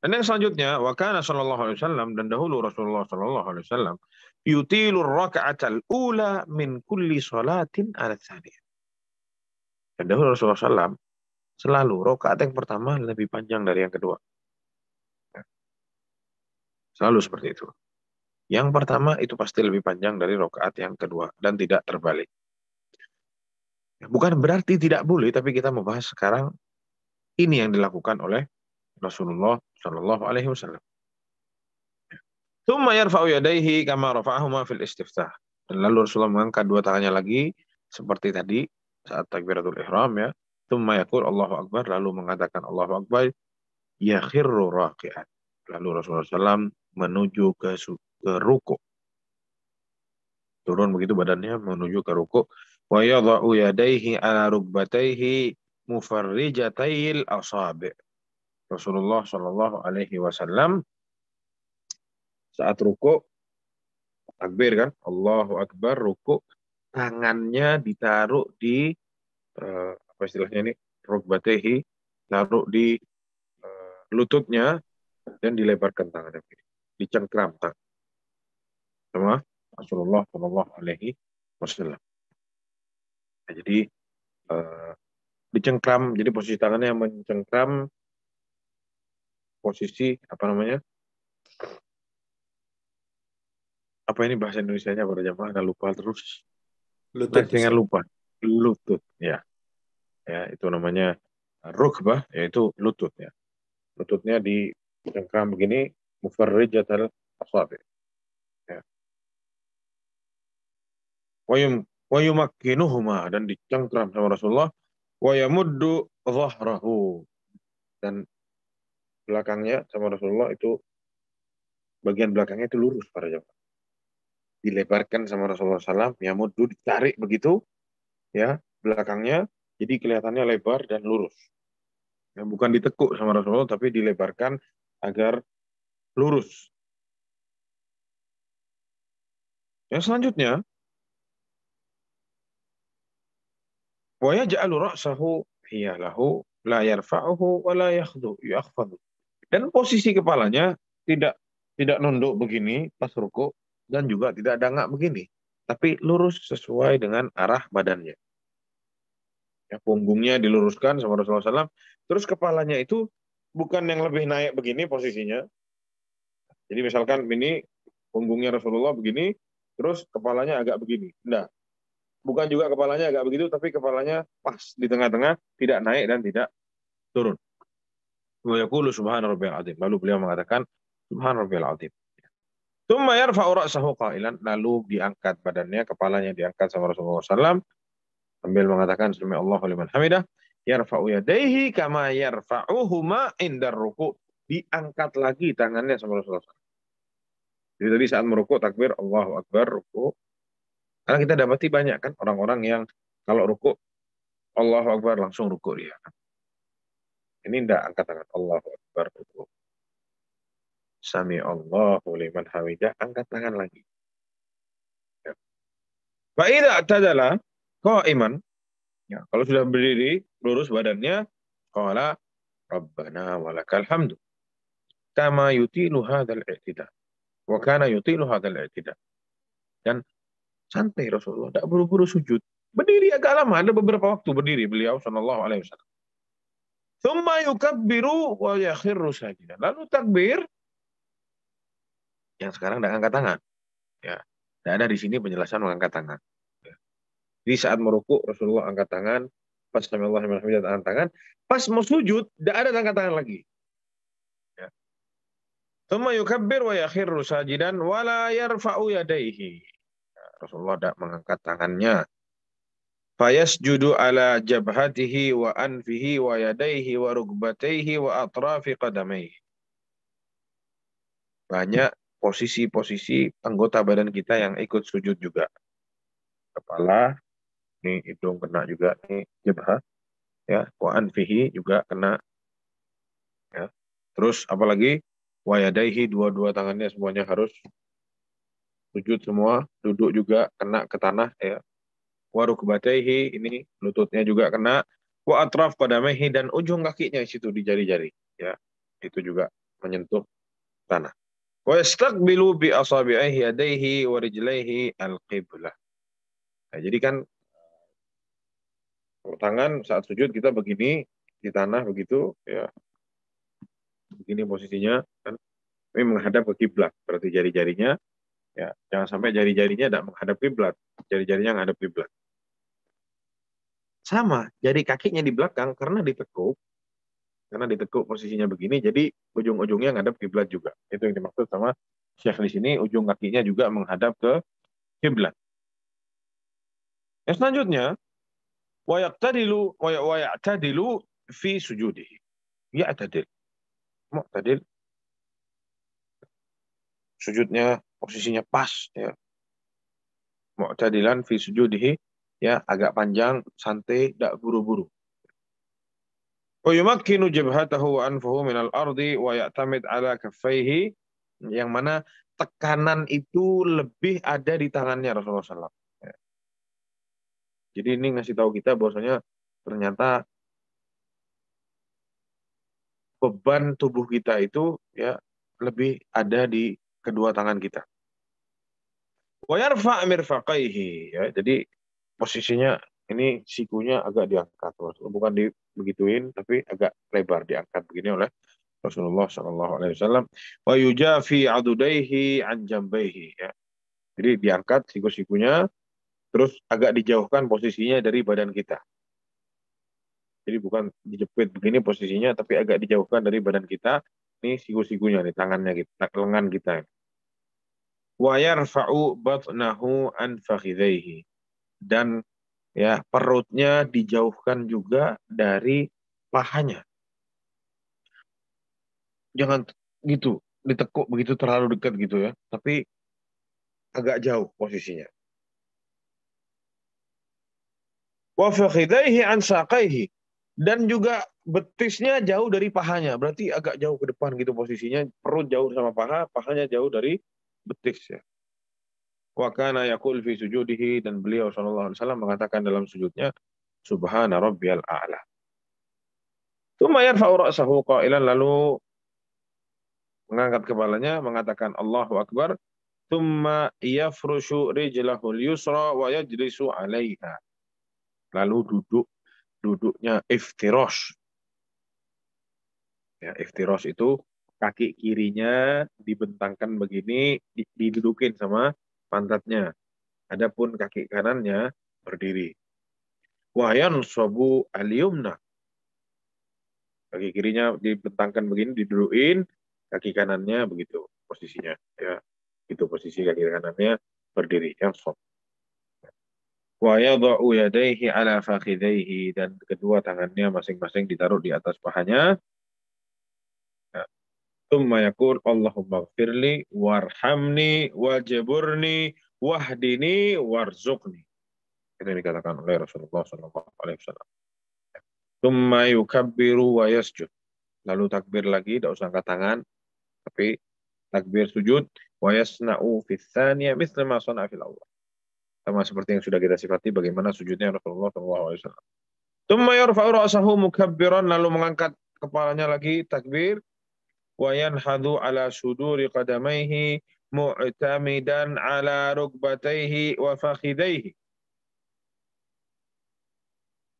Dan yang selanjutnya, wa kana sallallahu alaihi wasallam, dan dahulu Rasulullah sallallahu alaihi wasallam yutilur raka'atal ula min kulli salatin ala tsaniyah. Dan dahulu Rasulullah SAW selalu rakaat yang pertama lebih panjang dari yang kedua. Selalu seperti itu. Yang pertama itu pasti lebih panjang dari rakaat yang kedua dan tidak terbalik. Bukan berarti tidak boleh, tapi kita membahas sekarang ini yang dilakukan oleh Rasulullah sallallahu alaihi wasallam. Tsumma yarfa'u yadayhi kama rafa'ahuma fil istiftah. Dan lalu Rasulullah mengangkat 2 tangannya lagi seperti tadi saat takbiratul ihram ya. Tsumma yaqul Allahu akbar, lalu mengatakan Allahu akbar, yakhirru raqi'an. Lalu Rasulullah SAW menuju ke ruku'. Turun begitu badannya menuju ke ruku'. Wa yadha'u yadayhi ala rukbatayhi mufarrijatayil asabi'. Rasulullah sallallahu alaihi wasallam saat ruku' takbir kan, Allahu akbar, ruku', tangannya ditaruh di apa istilahnya ini, rukbatehi, taruh di lututnya dan dilebarkan tangannya, dicengkram sama Rasulullah sallallahu alaihi wasallam. Nah, jadi dicengkram, jadi posisi tangannya mencengkram, posisi apa namanya, Apa ini bahasa Indonesianya para jamaah? Anda lupa terus. Lutut, Dengan Ustaz. lupa. Lutut, ya. Ya, itu namanya rukbah, yaitu lutut ya. Lututnya dicengkram begini, mufarrijatal asabi. Ya. Wa yumakkinuhuma, dan dicengkram sama Rasulullah, wa yamuddu dhahrahu, dan belakangnya sama Rasulullah itu, bagian belakangnya itu lurus para jamaah. Dilebarkan sama Rasulullah SAW, yamuddu, ditarik begitu ya belakangnya, jadi kelihatannya lebar dan lurus. Ya, bukan ditekuk sama Rasulullah, tapi dilebarkan agar lurus. Yang selanjutnya, wa yaj'alu ra'sahu hiyalahu la yarfa'uhu wa la yakhfadu. Dan posisi kepalanya tidak tidak nunduk begini pas ruku, dan juga tidak dangak begini, tapi lurus sesuai dengan arah badannya. Ya, punggungnya diluruskan sama Rasulullah SAW, terus kepalanya itu bukan yang lebih naik begini posisinya. Jadi misalkan ini punggungnya Rasulullah begini, terus kepalanya agak begini. Nah, bukan juga kepalanya agak begitu, tapi kepalanya pas di tengah-tengah, tidak naik dan tidak turun. Wa yaqulu subhana rabbiyal azim. Lalu beliau mengatakan subhana rabbiyal azim. Tsumma yarfa'u ra'sahu qailan, lalu diangkat badannya, kepalanya diangkat sama Rasulullah SAW sambil mengatakan sami Allahu liman hamidah. Yarfa'u yadayhi kama yarfa'uhuma indar ruku'. Diangkat lagi tangannya sama Rasulullah SAW. Jadi tadi saat merukuk takbir Allahu Akbar, ruku'. Karena kita dapati banyak kan orang-orang yang kalau ruku' Allahu Akbar langsung ruku' dia. Ini tidak angkat tangan, Allahu Akbar ruku'. Sami Allahu liman hamidah, angkat tangan lagi. Ya. Fa idza i'tadala qa'iman, ya, kalau sudah berdiri lurus badannya, qala Rabbana walakal hamdu kama yutilu hadzal i'tidal wa kana yutilu hadzal i'tidal. Dan santai Rasulullah, tidak buru-buru sujud. Berdiri agak lama, ada beberapa waktu berdiri beliau sallallahu alaihi wasallam. Tsumma yukabbiru wa yakhirru sajidan. Lalu takbir, yang sekarang tidak angkat tangan. Ya, tidak ada di sini penjelasan mengangkat tangan. Ya. Di saat merukuk Rasulullah angkat tangan, pas sami Allahu liman hamidah angkat tangan, pas mau sujud tidak ada angkat tangan lagi. Ya. Tsumma yukabbir wa yakhirru sajidan wa la yarfa'u yadayhi. Ya, Rasulullah tidak mengangkat tangannya. Fayasjudu ala jabhatihi wa anfihi wa yadayhi wa rukbatayhi wa atrafi qadamaihi. Banyak posisi-posisi anggota badan kita yang ikut sujud juga. Kepala, nih hidung kena juga, nih jabhah, ya, wa anfihi juga kena, ya. Terus apalagi wa yadayhi, dua-dua tangannya semuanya harus sujud semua, duduk juga kena ke tanah, ya. Wa rukbatayhi, ini lututnya juga kena, wa atraf qadamaihi, dan ujung kakinya di situ di jari-jari, ya. Itu juga menyentuh tanah. Wa yastaqbilu bi asabi'ihi yadayhi wa rijlaihi al-qiblah. Nah, jadi kan tangan saat sujud kita begini di tanah begitu, ya. Begini posisinya kan, ini menghadap ke kiblat. Berarti jari-jarinya, ya, jangan sampai jari-jarinya tidak menghadap kiblat, jari-jarinya menghadap kiblat. Sama, jari kakinya di belakang karena ditekuk posisinya begini, jadi ujung-ujungnya menghadap kiblat juga. Itu yang dimaksud sama Syekh di sini, ujung kakinya juga menghadap ke kiblat. Yang selanjutnya, wa ya'tadilu fi sujudihi. Ya'tadil. Mu'tadil. Sujudnya posisinya pas, ya. Mu'tadilan fi sujudihi, ya, agak panjang, santai, tidak buru-buru. Wa yumakkinu jabhatahu wa anfuhu minal ardi wa ya'tamid ala kaffaihi, yang mana tekanan itu lebih ada di tangannya Rasulullah SAW. Ya. Jadi ini ngasih tahu kita bahwasanya ternyata beban tubuh kita itu, ya, lebih ada di kedua tangan kita. Wa yarfa' mirfaqaihi, ya. Jadi posisinya ini sikunya agak diangkat, bukan dibegituin, tapi agak lebar diangkat begini oleh Rasulullah sallallahu alaihi wasallam. Wa yujafi adudaihi an jambaihi, ya. Jadi diangkat siku-sikunya, terus agak dijauhkan posisinya dari badan kita. Jadi bukan dijepit begini posisinya, tapi agak dijauhkan dari badan kita. Ini siku-sikunya, nih tangannya kita, lengan kita. Wa yarfa'u batnahu an fakhidhaihi. Dan ya perutnya dijauhkan juga dari pahanya. Jangan gitu, ditekuk begitu terlalu dekat gitu ya, tapi agak jauh posisinya. Wa fakhidhaihi an saqaihi. Dan juga betisnya jauh dari pahanya, berarti agak jauh ke depan gitu posisinya, perut jauh sama paha, pahanya jauh dari betis ya. Wa kana yaqul fi sujudihi, dan beliau sallallahu alaihi wasallam mengatakan dalam sujudnya, subhana rabbiyal a'la. Tsumma yarfa'u ra'sahu qailan, lalu mengangkat kepalanya mengatakan Allahu akbar. Tsumma yafrushu rijlahul yusra wa yajlisu 'alaiha. Lalu duduknya iftirash. Ya, iftirosh itu kaki kirinya dibentangkan begini, didudukin sama pantatnya. Adapun kaki kanannya berdiri. Wahyan sobu aliyumna. Kaki kirinya dibentangkan begini, didudukin, kaki kanannya begitu posisinya. Ya, itu posisi kaki kanannya berdiri. Yang sob. Wa yadha'u yadayhi ala fakhidhaihi, dan kedua tangannya masing-masing ditaruh di atas pahanya. Tsumma yaqul Allahumma ighfirli warhamni wajburni wahdini warzuqni. Itu yang dikatakan oleh Rasulullah SAW. Tsumma yukabbiru wa yasjud. Lalu takbir lagi, tidak usah angkat tangan, tapi takbir sujud. Wa yasna'u fi tsaniyah mithla ma sana'a fil awwal. Sama seperti yang sudah kita sifati bagaimana sujudnya Rasulullah SAW. Tsumma yarfa'u ra'sahu mukabbiran, lalu mengangkat kepalanya lagi takbir. Wa yanhadu ala suduri qadamaihi mu'tamidan ala rukbataihi wa fakhidaihi.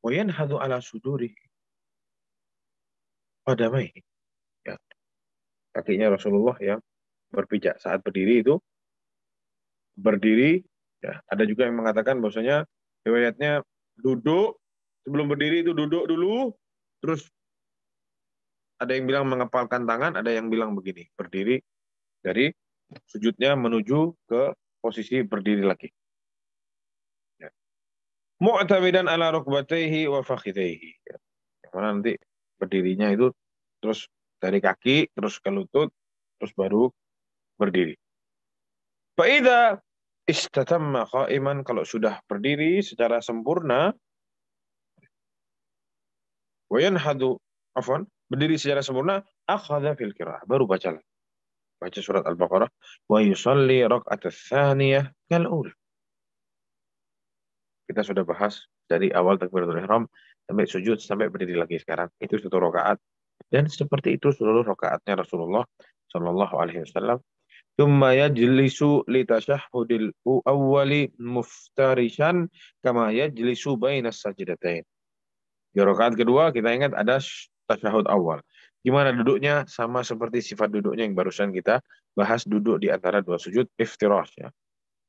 Wa yanhadu ala suduri qadamaihi. Ya, kakinya Rasulullah yang berpijak saat berdiri itu berdiri. Ya, ada juga yang mengatakan bahwasanya riwayatnya duduk, sebelum berdiri itu duduk dulu, terus ada yang bilang mengepalkan tangan, ada yang bilang begini, berdiri dari sujudnya menuju ke posisi berdiri lagi. Ya. Mu'tamidan ala rukbatayhi wa fakhidayhi. Ya. Yang mana nanti berdirinya itu terus dari kaki, terus ke lutut, terus baru berdiri. Fa'idha istatamma qa'iman, kalau sudah berdiri secara sempurna, wa yanhadu, afwan, berdiri secara sempurna, akhadha fil qira'ah, baru baca surat Al-Baqarah, wa yusalli raka'at ats-tsaniyah kal-ula. Kita sudah bahas dari awal takbiratul ihram sampai sujud sampai berdiri lagi sekarang. Itu satu rakaat, dan seperti itu seluruh rakaatnya Rasulullah sallallahu alaihi wasallam. Tsumma yajlisu li tashahhudil awwali muftarishan kama yajlisu bainas sajdatain. Di rakaat kedua kita ingat ada tasyahud awal. Gimana duduknya? Sama seperti sifat duduknya yang barusan kita bahas, duduk di antara dua sujud iftirash ya.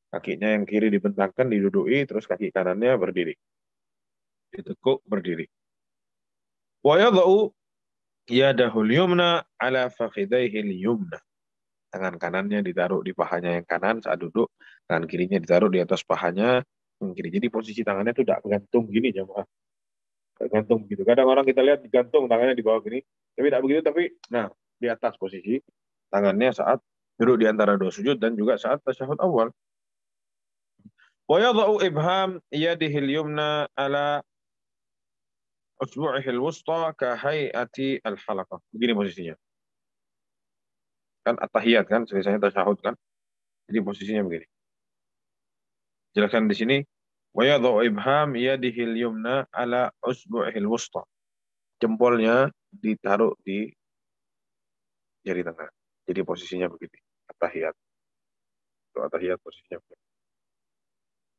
Kakinya yang kiri dibentangkan, diduduki, terus kaki kanannya berdiri. Ditekuk, berdiri. Wa yadha'u yadahul yumna ala fakhidaihi yumna. Tangan kanannya ditaruh di pahanya yang kanan saat duduk, tangan kirinya ditaruh di atas pahanya yang kiri. Jadi posisi tangannya itu tidak gantung gini jemaah. Gantung begitu. Kadang orang kita lihat digantung tangannya di bawah gini, tapi tidak begitu, tapi nah di atas posisi tangannya saat duduk di antara dua sujud dan juga saat tasyahud awal. Wa yadha'u ibham yadihi al-yumna ala usbu'ihi al-wusta ka hay'ati al-halaqah. Begini posisinya. Kan at-tahiyat kan, selesai tasyahud kan. Jadi posisinya begini. Jelaskan di sini, wa yadha'u ibham yadihi al-yumna ala usbu'ihi al-wusta. Jempolnya ditaruh di jari tengah. Jadi posisinya begini. At-tahiyat. Itu at-tahiyat posisinya begini.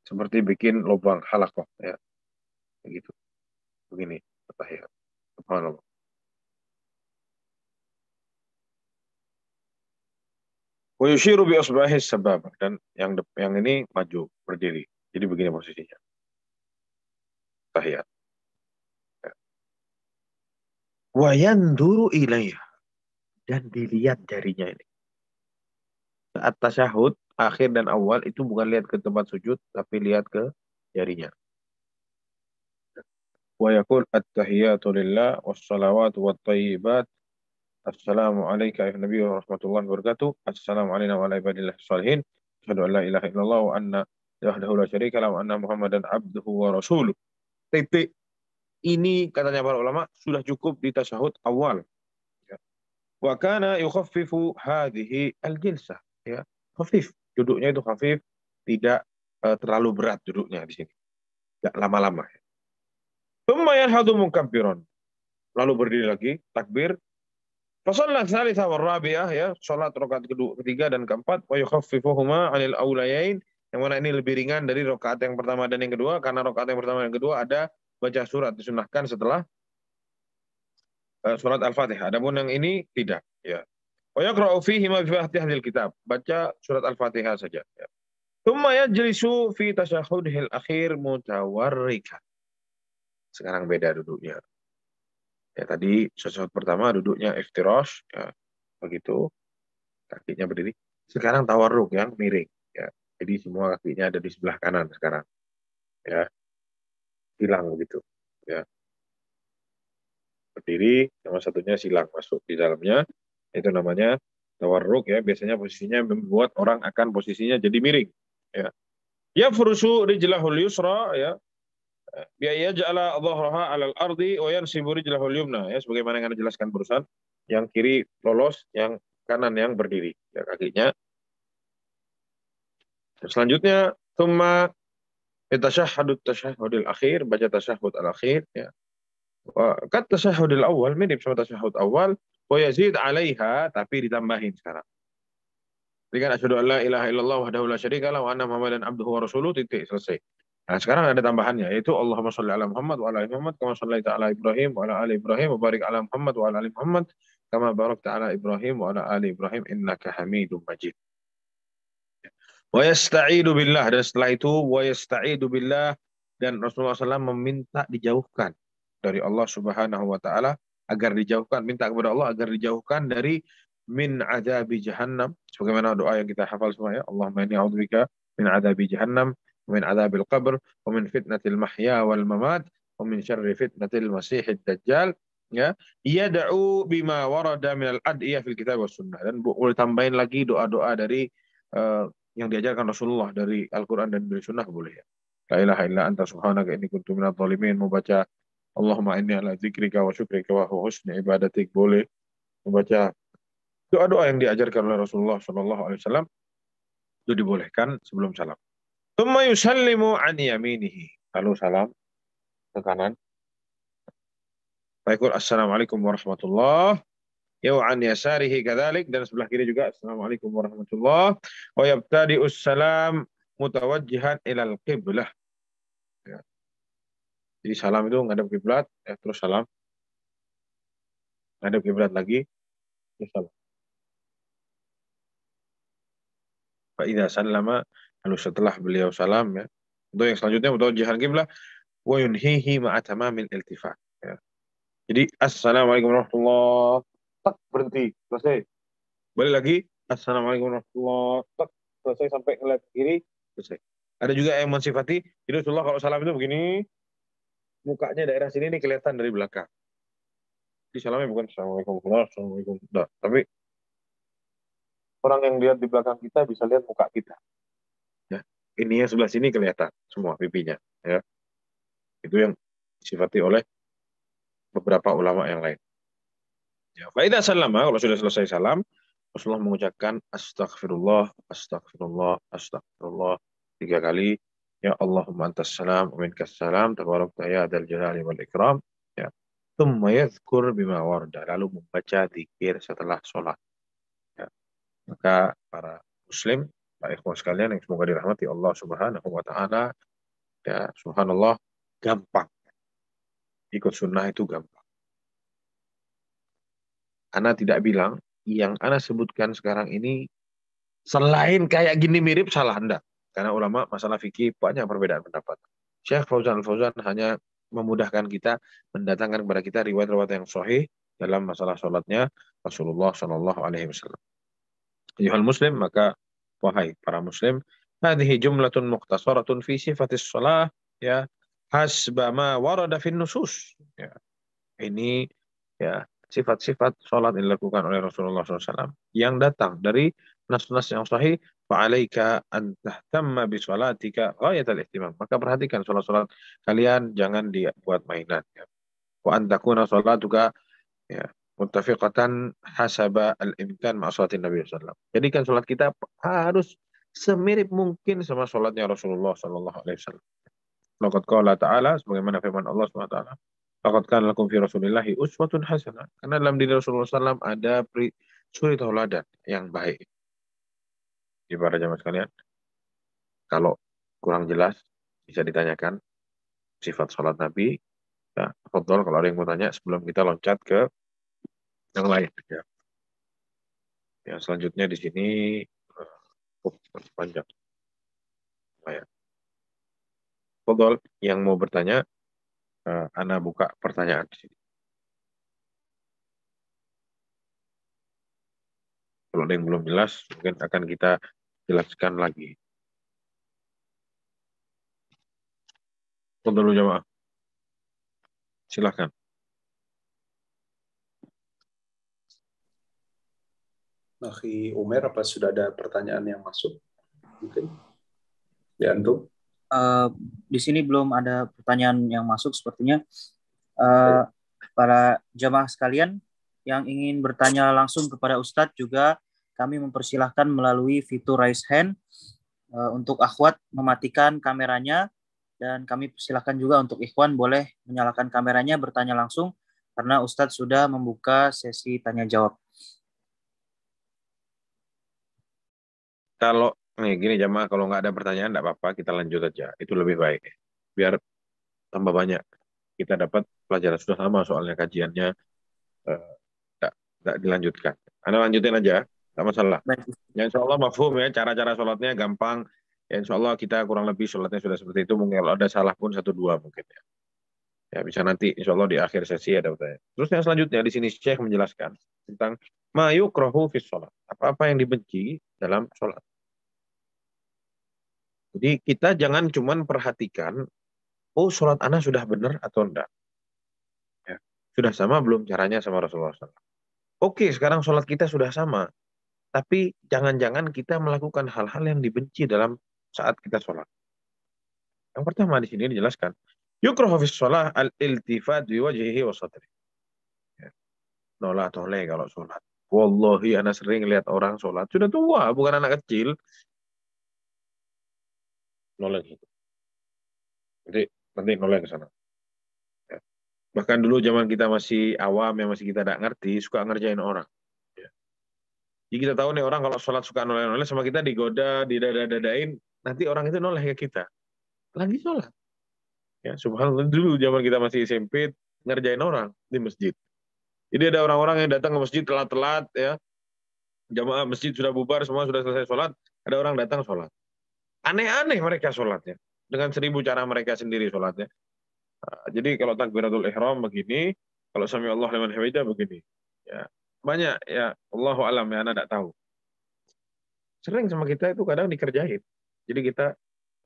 Seperti bikin lubang halaqah ya. Begitu. Begini at-tahiyat. Subhanallah. Wa yushiru bi asbahi sababah, dan yang ini maju berdiri. Jadi begini posisinya. Tahiyat. Wa yanduru ilaiha, dan dilihat jarinya ini. Saat tasyahud akhir dan awal itu bukan lihat ke tempat sujud, tapi lihat ke jarinya. Wa yaqul at-tahiyatu lillah was-salawatu wat-thayyibat. Assalamu alayka ayuhan nabiy wa rahmatullahi wa barakatuh. Assalamu alayna wa ala ibadillah shalihin. Asyhadu an la ilaha illallah wa anna wahdahu la syarika lahu wa anna Muhammadan abduhu wa rasuluh. Titik. Ini katanya para ulama sudah cukup di tasyahud awal. Ya. Wa kana yukhaffifu hadhihi al-jilsah. Ya, khafif. Duduknya itu khafif, tidak terlalu berat duduknya di sini. Tidak lama-lama. Tsumma yanhadu mukabbiran. Lalu berdiri lagi, takbir. Fasallat tsalitsah wal rabi'ah, ya, salat rakaat ketiga dan keempat, wa yukhaffifuhuma 'anil awlayain, yang mana ini lebih ringan dari rakaat yang pertama dan yang kedua, karena rakaat yang pertama dan yang kedua ada baca surat disunahkan setelah surat Al-Fatihah. Adapun yang ini tidak, ya. Wa yaqra'u fihi ma bi Fatihil kitab. Baca surat Al-Fatihah saja, ya. Tsumma yajlisu fi tasyahhudihil akhir mutawarrikan. Sekarang beda duduknya. Ya, tadi tasyahud pertama duduknya iftirash, ya, begitu, kakinya berdiri. Sekarang tawarruk, yang miring, ya. Jadi semua kakinya ada di sebelah kanan sekarang, ya. Silang begitu, ya. Berdiri, sama satunya silang masuk di dalamnya. Itu namanya tawarruk, ya. Biasanya posisinya membuat orang akan posisinya jadi miring, ya. Yafrusu rijlahul yusra, ya. Biaya ja'ala dhahraha 'alal ardi wa yansibu rijlahul yumna, ya, sebagaimana yang Anda jelaskan barusan. Yang kiri lolos, yang kanan yang berdiri, ya, kakinya. Selanjutnya tsumma yatashahhadu tasyahhudil akhir, baca tasyahhud al-akhir, ya. Wa kat tasyahhudil awal, mirip sama tasyahhud awal, wa yazid 'alaiha, tapi ditambahin sekarang. Dengan asyhadu an la ilaha illallah wahdahu la syarika lahu wa anna Muhammadan abduhu wa rasuluh, titik, selesai. Nah, sekarang ada tambahannya, yaitu Allahumma sholli ala Muhammad wa ala ali Muhammad kama shallaita ala Ibrahim wa ala ali Ibrahim wa barik ala Muhammad wa ala ali Muhammad kama barakta ala Ibrahim wa ala ali Ibrahim innaka Hamidum Majid. Wa yasta'idu billah, dan setelah itu wa yasta'idu billah, dan Rasulullah SAW meminta dijauhkan dari Allah Subhanahu wa taala, agar dijauhkan, minta kepada Allah agar dijauhkan dari min adzabi jahannam, sebagaimana doa yang kita hafal semua, ya. Allahumma inni a'udzubika min adzabi jahannam wa min adzabil qabr wa min fitnatil mahya wal mamat wa min syarri fitnatil masiihid dajjal, ya. Yad'u bima warada minal ad'iyah fil kitab was sunnah, dan boleh tambahin lagi doa-doa dari yang diajarkan Rasulullah dari Al-Quran dan dari Sunnah, boleh, ya. La ilaha illa anta subhanaka inni kuntu minadh dhalimin, membaca Allahumma inni ala dzikrika wa syukrika wa husni ibadatik, boleh. Membaca doa-doa yang diajarkan oleh Rasulullah SAW itu dibolehkan sebelum salam. Tsumma yusallimu an yaminihi, lalu salam ke kanan. Baikul assalamualaikum warahmatullahi wa an yasarihi kadzalik, dan sebelah kiri juga assalamualaikum warahmatullahi wa yabtadi'us salam mutawajjihan ilal qiblah, ya. Jadi salam itu ngadep kiblat, ya, terus salam, ngadep kiblat lagi, terus salam. Fa idza sallama, lalu setelah beliau salam, ya, untuk yang selanjutnya mutawajjihan qiblah wa yunhihi ma'a tamamil iltifat, ya. Jadi assalamualaikum warahmatullahi, tak, berhenti, selesai. Balik lagi, assalamualaikum warahmatullahi, tak, selesai sampai ngeliat ke kiri, selesai. Ada juga yang mensifati, jadi Rasulullah kalau salam itu begini, mukanya daerah sini ini kelihatan dari belakang. Di salamnya bukan assalamualaikum warahmatullahi wabarakatuh, tapi orang yang lihat di belakang kita bisa lihat muka kita, ya. Ini yang sebelah sini kelihatan semua pipinya, ya. Itu yang disifati oleh beberapa ulama yang lain, ya. Fa idza sallama, kalau sudah selesai salam, Rasulullah mengucapkan astaghfirullah, astaghfirullah, astaghfirullah 3 kali. Ya Allahumma antas salam wa minkas salam tabarakta ya dzal jalali wal ikram, ya. Tsumma yadhkur bima warda, lalu membaca zikir setelah sholat, ya. Maka para muslim, para ikhwan sekalian yang semoga dirahmati Allah Subhanahu wa taala, ya, subhanallah, gampang. Ikut sunnah itu gampang. Ana tidak bilang yang Ana sebutkan sekarang ini Selain kayak gini mirip, salah Anda. Karena ulama masalah fikih banyak perbedaan pendapat. Syekh Fauzan Al-Fauzan hanya memudahkan kita, mendatangkan kepada kita riwayat-riwayat yang sahih dalam masalah sholatnya Rasulullah Shallallahu Alaihi Wasallam. Ayuhal muslim, maka wahai para muslim, hadhihi jumlatun mukhtasaratun fi sifatis shalah, ya, hasba ma warada fin nusus. Ya, ini ya sifat-sifat sholat yang dilakukan oleh Rasulullah SAW yang datang dari nas-nas yang sahih. Fa'alaika an tahtamma bi sholatika ghayatal ihtimam. Maka perhatikan sholat-sholat kalian, jangan dibuat mainan. Ya. Wa an takuna sholatuka, ya, muttafiqatan hasaba al-imkan ma sholatin Nabi SAW. Jadikan sholat kita harus semirip mungkin sama sholatnya Rasulullah SAW. Laqad qala ta'ala, sebagaimana firman Allah SWT, laqad kana lakum fi Rasulillahi uswatun hasanah. Karena dalam diri Rasulullah SAW ada suri tauladan yang baik. Di para jamaah sekalian, kalau kurang jelas bisa ditanyakan sifat sholat Nabi. Ya, fadhol, kalau ada yang mau tanya sebelum kita loncat ke yang lain. Ya. Yang selanjutnya di sini panjang. Ya. Fadhol, yang mau bertanya, Ana buka pertanyaan di sini. Kalau ada yang belum jelas, mungkin akan kita jelaskan lagi. Dulu jamaah. Silahkan. Akhi Umer, apa sudah ada pertanyaan yang masuk? Mungkin. Ya, Antum. Di sini belum ada pertanyaan yang masuk sepertinya. Para jamaah sekalian yang ingin bertanya langsung kepada Ustadz juga kami mempersilahkan melalui fitur raise hand. Untuk akhwat mematikan kameranya, dan kami persilahkan juga untuk ikhwan boleh menyalakan kameranya bertanya langsung karena Ustadz sudah membuka sesi tanya jawab. Kalau nih gini jamaah, kalau nggak ada pertanyaan nggak apa-apa, kita lanjut aja. Itu lebih baik. Biar tambah banyak. Kita dapat pelajaran, sudah sama soalnya kajiannya, nggak dilanjutkan. Anda lanjutin aja, nggak masalah. Baik. Ya, insya Allah mafhum ya, cara-cara sholatnya gampang. Ya, insya Allah kita kurang lebih sholatnya sudah seperti itu. Mungkin kalau ada salah pun 1-2 mungkin ya. Ya bisa nanti insya Allah di akhir sesi ada pertanyaan. Terus yang selanjutnya di sini Syekh menjelaskan tentang ma yukrahu fi sholat. Apa-apa yang dibenci dalam sholat. Jadi kita jangan cuma perhatikan, oh sholat ana sudah benar atau enggak. Ya. Sudah sama belum caranya sama Rasulullah SAW. Oke, sekarang sholat kita sudah sama. Tapi jangan-jangan kita melakukan hal-hal yang dibenci dalam saat kita sholat. Yang pertama di sini dijelaskan, yukrahu fi sholat al-iltifat bi wajhihi wa sadri. Ya. Nolak toleh kalau sholat. Wallahi ana sering lihat orang sholat sudah tua, bukan anak kecil. Noleh gitu. Nanti noleh ke sana. Ya. Bahkan dulu zaman kita masih awam, yang masih kita tidak ngerti, suka ngerjain orang. Ya. Jadi kita tahu nih orang kalau sholat suka noleh-noleh sama kita, digoda, didada-dadain, nanti orang itu noleh ke kita. Lagi sholat. Ya, subhanallah, dulu zaman kita masih SMP, ngerjain orang di masjid. Jadi ada orang-orang yang datang ke masjid telat-telat, ya. Jamaah masjid sudah bubar, semua sudah selesai sholat, ada orang datang sholat. Aneh-aneh mereka sholatnya. Dengan 1000 cara mereka sendiri sholatnya. Nah, jadi kalau takbiratul ihram begini, kalau sami Allah liman hamidah begini. Ya, banyak ya, Allahu alam ya, anak tidak tahu. Sering sama kita itu kadang dikerjain. Jadi kita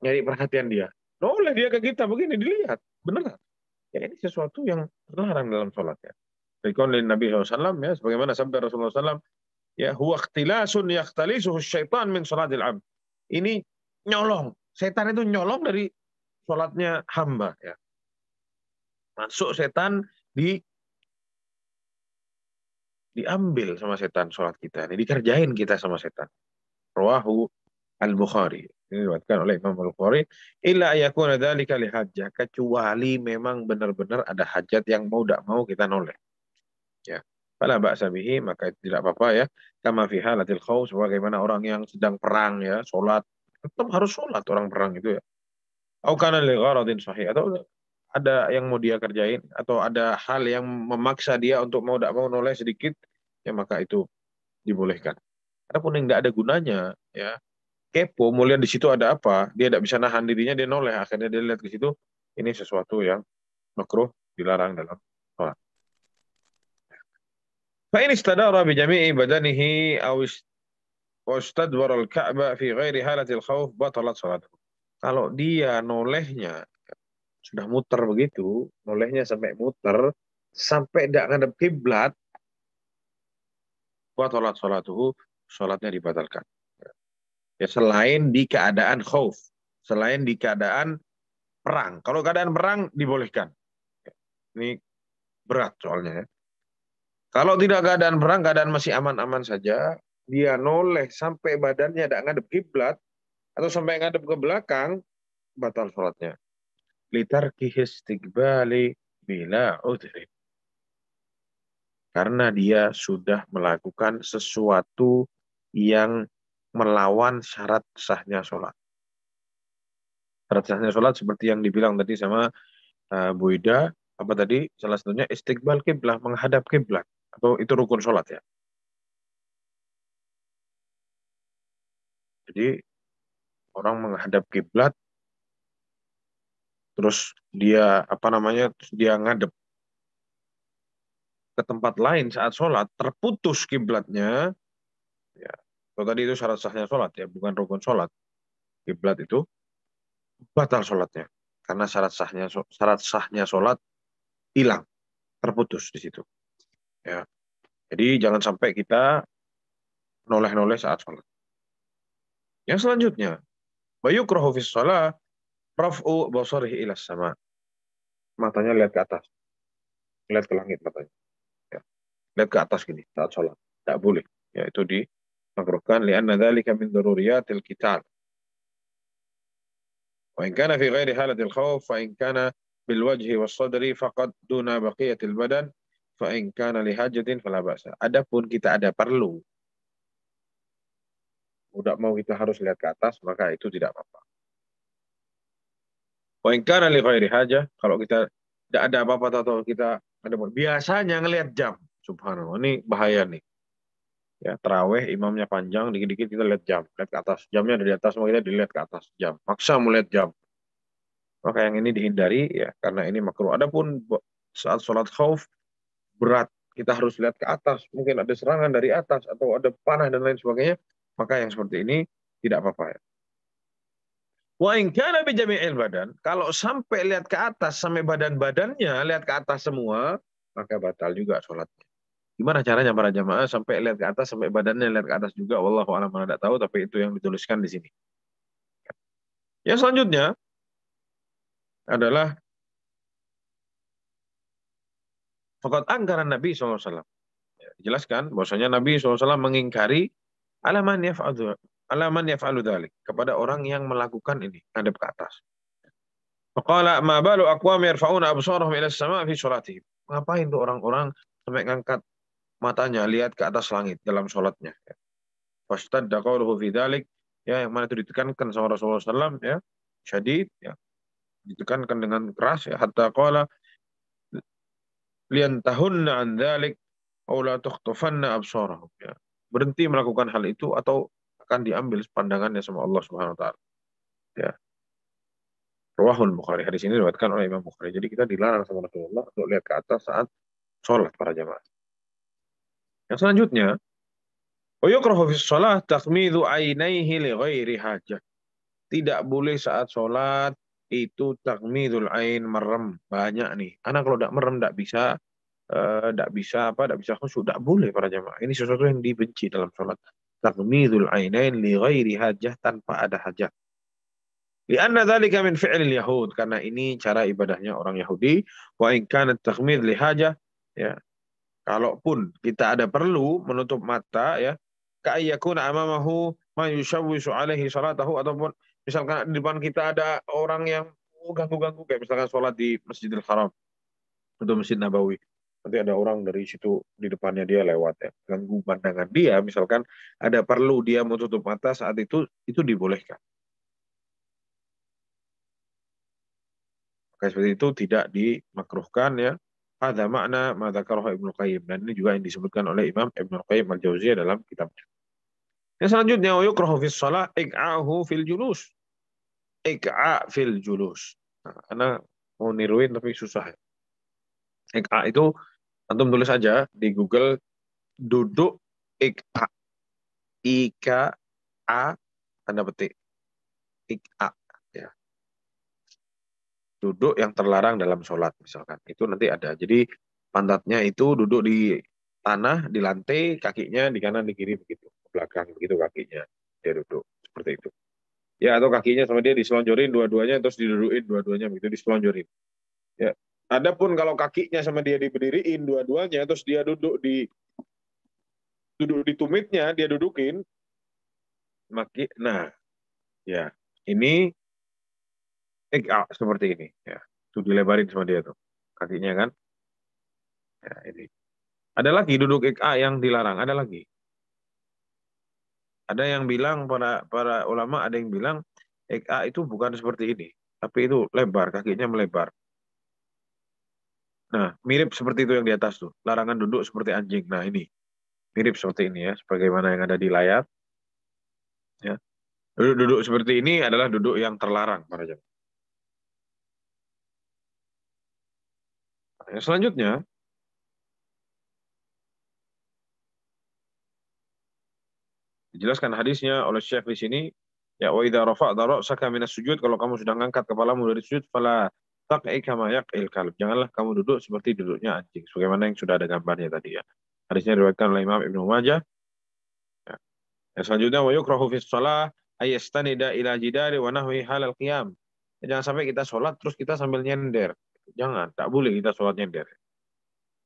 nyari perhatian dia. Oleh dia ke kita begini, dilihat. Beneran. Ya ini sesuatu yang terlarang dalam sholat ya. Dari Nabi SAW ya, sebagaimana sabda Rasulullah SAW, ya huwa ikhtilasun yakhtalisuhu syaitan min sholatil abd. Ini nyolong. Setan itu nyolong dari sholatnya hamba ya. Masuk setan diambil sama setan sholat kita. Ini dikerjain kita sama setan. Rawahu Al-Bukhari. Ini diriwayatkan oleh Imam Al-Bukhari. Illa ayakuna dzalika li hajjah, kecuali memang benar-benar ada hajat yang mau tidak mau kita noleh. Ya. Fala ba'sa bihi, maka tidak apa-apa ya. Kama fi halatil khauf, sebagaimana orang yang sedang perang ya, sholat. Tetap harus sholat orang perang itu ya. Au kana li gharadin sahih, atau ada yang mau dia kerjain, atau ada hal yang memaksa dia untuk mau tidak mau noleh sedikit, ya maka itu dibolehkan. Adapun yang tidak ada gunanya, ya kepo, mau lihat di situ ada apa, dia tidak bisa nahan dirinya, dia noleh, akhirnya dia lihat ke situ, ini sesuatu yang makruh, dilarang dalam sholat. Fa in istadara bi jami'i badanihi aw istadbara al-Ka'bah fi ghairi halatil khauf batalat salatuhu. Kalau dia nolehnya sudah muter begitu, nolehnya sampai muter sampai tidak ngadep kiblat, batalat salatuhu, salatnya dibatalkan. Ya, selain di keadaan khauf, selain di keadaan perang. Kalau keadaan perang dibolehkan. Ini berat soalnya ya. Kalau tidak keadaan perang, keadaan masih aman-aman saja, dia noleh sampai badannya tidak ngadep kiblat atau sampai ngadep ke belakang, batal sholatnya. Litarkihi istiqbali bila udhri. Karena dia sudah melakukan sesuatu yang melawan syarat sahnya sholat. Syarat sahnya sholat seperti yang dibilang tadi sama Bu Ida, apa tadi? Salah satunya istiqbal kiblat, menghadap kiblat, atau itu rukun sholat ya. Jadi orang menghadap kiblat, terus dia dia ngadep ke tempat lain saat sholat, terputus kiblatnya. Ya, kalau tadi itu syarat sahnya sholat ya, bukan rukun sholat. Kiblat itu batal sholatnya karena syarat sahnya sholat hilang, terputus di situ. Ya, jadi jangan sampai kita noleh-noleh saat sholat. Yang selanjutnya, bayukrahu fis shalah raf'u basarihi ila sama. Matanya lihat ke atas, lihat ke langit matanya. Ya, lihat ke atas gini saat sholat, tidak boleh. Ya, itu dimakruhkan li'anna dzalika min daruriyatil qital. وإن كان في غير حالة الخوف فإن كان بالوجه والصدر فقط دون بقية البدن فإن كان لحاجة فلا بأس. Adapun kita ada perlu, udah mau kita harus lihat ke atas, maka itu tidak apa-apa. وإن كان لغير حاجة, kalau kita tidak ada apa-apa atau kita ada biasanya ngelihat jam, subhanallah, ini bahaya nih. Ya, tarawih imamnya panjang, dikit-dikit kita lihat jam, lihat ke atas, jamnya ada di atas, mau kita dilihat ke atas jam, maksa mau lihat jam. Maka yang ini dihindari ya, karena ini makruh. Adapun saat sholat khauf berat, kita harus lihat ke atas, mungkin ada serangan dari atas atau ada panah dan lain sebagainya, maka yang seperti ini tidak apa-apa ya. Wa in kana bi jami'il badan, kalau sampai lihat ke atas sampai badan-badannya lihat ke atas semua, maka batal juga sholatnya. Gimana caranya para jamaah sampai lihat ke atas sampai badannya lihat ke atas juga? Wallahu a'lam, tidak tahu, tapi itu yang dituliskan di sini. Yang selanjutnya adalah faqad angkara Nabi SAW. Dijelaskan bahwasanya Nabi SAW mengingkari alaman yaf'alu dzalik, kepada orang yang melakukan ini, ngadep ke atas. Faqala ma balu aqwam yarfa'una absarahum ila as-sama' fi sholatihim. Ngapain tuh orang-orang sampai ngangkat matanya lihat ke atas langit dalam sholatnya? Fastadda qawluhu fi dzalik, ya, yang mana itu ditekankan sama Rasulullah SAW ya, syadid ya, ditekankan dengan keras ya, hatta qala liantahunna an dzalik aw la tukhtafanna absarahum, ya. Berhenti melakukan hal itu atau akan diambil pandangannya sama Allah Subhanahu wa taala. Ya. Rawahul Bukhari, hadis ini diriwayatkan oleh Imam Bukhari. Jadi kita dilarang sama Rasulullah untuk lihat ke atas saat sholat para jamaah. Yang selanjutnya, wa yukrahu fi shalah takhmidhu ainaihi li ghairi hajah. Tidak boleh saat sholat itu takhmidul ain, merem. Banyak nih. Anak kalau tidak merem tidak bisa khusyuk, tidak boleh para jamaah. Ini sesuatu yang dibenci dalam sholat. Takhmidul ainain li ghairi hajah, tanpa ada hajat. Lianna dzalika min fi'lil yahud, karena ini cara ibadahnya orang Yahudi. Wa in kana takhmid li hajah, ya. Kalaupun kita ada perlu menutup mata ya, ka'ayyakuna amamahu ma yushawwishu alaihi salatahu, ataupun misalkan di depan kita ada orang yang ganggu-ganggu, kayak misalkan sholat di Masjidil Haram atau Masjid Nabawi. Nanti ada orang dari situ di depannya dia lewat ya, ganggu pandangan dia, misalkan ada perlu dia mau tutup mata saat itu dibolehkan. Maka seperti itu tidak dimakruhkan ya. Ada makna ma dzakarahu Ibnu Qayyim, dan ini juga yang disebutkan oleh Imam Ibnu Qayyim Al-Jauziyah dalam kitabnya. Yang selanjutnya yukrahu fis shalah iq'ahu fil julus. Iq'a fil julus. Nah, karena mau niruin tapi susah. Iq'a itu antum tulis aja di Google duduk iq'a. Ika a tanda petik. Iq'a ya. Duduk yang terlarang dalam sholat misalkan. Itu nanti ada. Jadi pantatnya itu duduk di tanah, di lantai, kakinya di kanan, di kiri begitu. Ke belakang begitu kakinya. Dia duduk seperti itu. Ya, atau kakinya sama dia diselonjorin dua-duanya terus didudukin dua-duanya begitu diselonjorin. Ya. Adapun kalau kakinya sama dia diberdiriin dua-duanya terus dia duduk di tumitnya, dia dudukin. Nah, ya. Ini seperti ini ya. Tuh dilebarin sama dia tuh. Kakinya kan. Ya, ini. Ada lagi duduk IKA yang dilarang, ada lagi. Ada yang bilang para ulama ada yang bilang IKA itu bukan seperti ini, tapi itu lebar, kakinya melebar. Nah, mirip seperti itu yang di atas tuh. Larangan duduk seperti anjing. Nah, ini mirip seperti ini ya, sebagaimana yang ada di layar. Ya. Duduk seperti ini adalah duduk yang terlarang para jemaah. Yang selanjutnya dijelaskan hadisnya oleh Syekh di sini, ya wa idza rafa'ta ra'saka minas sujud, kalau kamu sudah ngangkat kepalamu dari sujud, fala taq'i kama yaq'il kalb. Janganlah kamu duduk seperti duduknya anjing, sebagaimana yang sudah ada gambarnya tadi ya. Hadisnya diriwayatkan oleh Imam Ibnu Majah. Ya. Yang selanjutnya wa yukrahu fi shalah ayastanida ila jidari wa nahwi halal qiyam. Jangan sampai kita sholat terus kita sambil nyender. Jangan, tak boleh kita sholat nyender.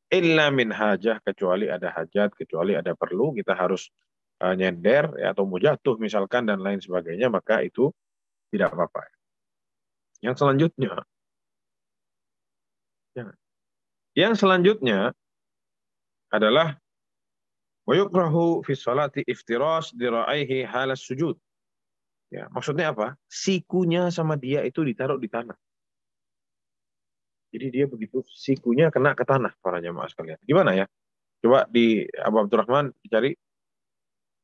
Illa min hajah, kecuali ada hajat, kecuali ada perlu, kita harus nyender ya, atau mau jatuh misalkan dan lain sebagainya, maka itu tidak apa-apa. Yang selanjutnya adalah wa yukrahu fi sholati iftirash dira'aihi halas sujud. Ya, maksudnya apa? Sikunya sama dia itu ditaruh di tanah. Jadi dia begitu sikunya kena ke tanah para jamaah sekalian. Gimana ya? Coba di Abu Abdurrahman dicari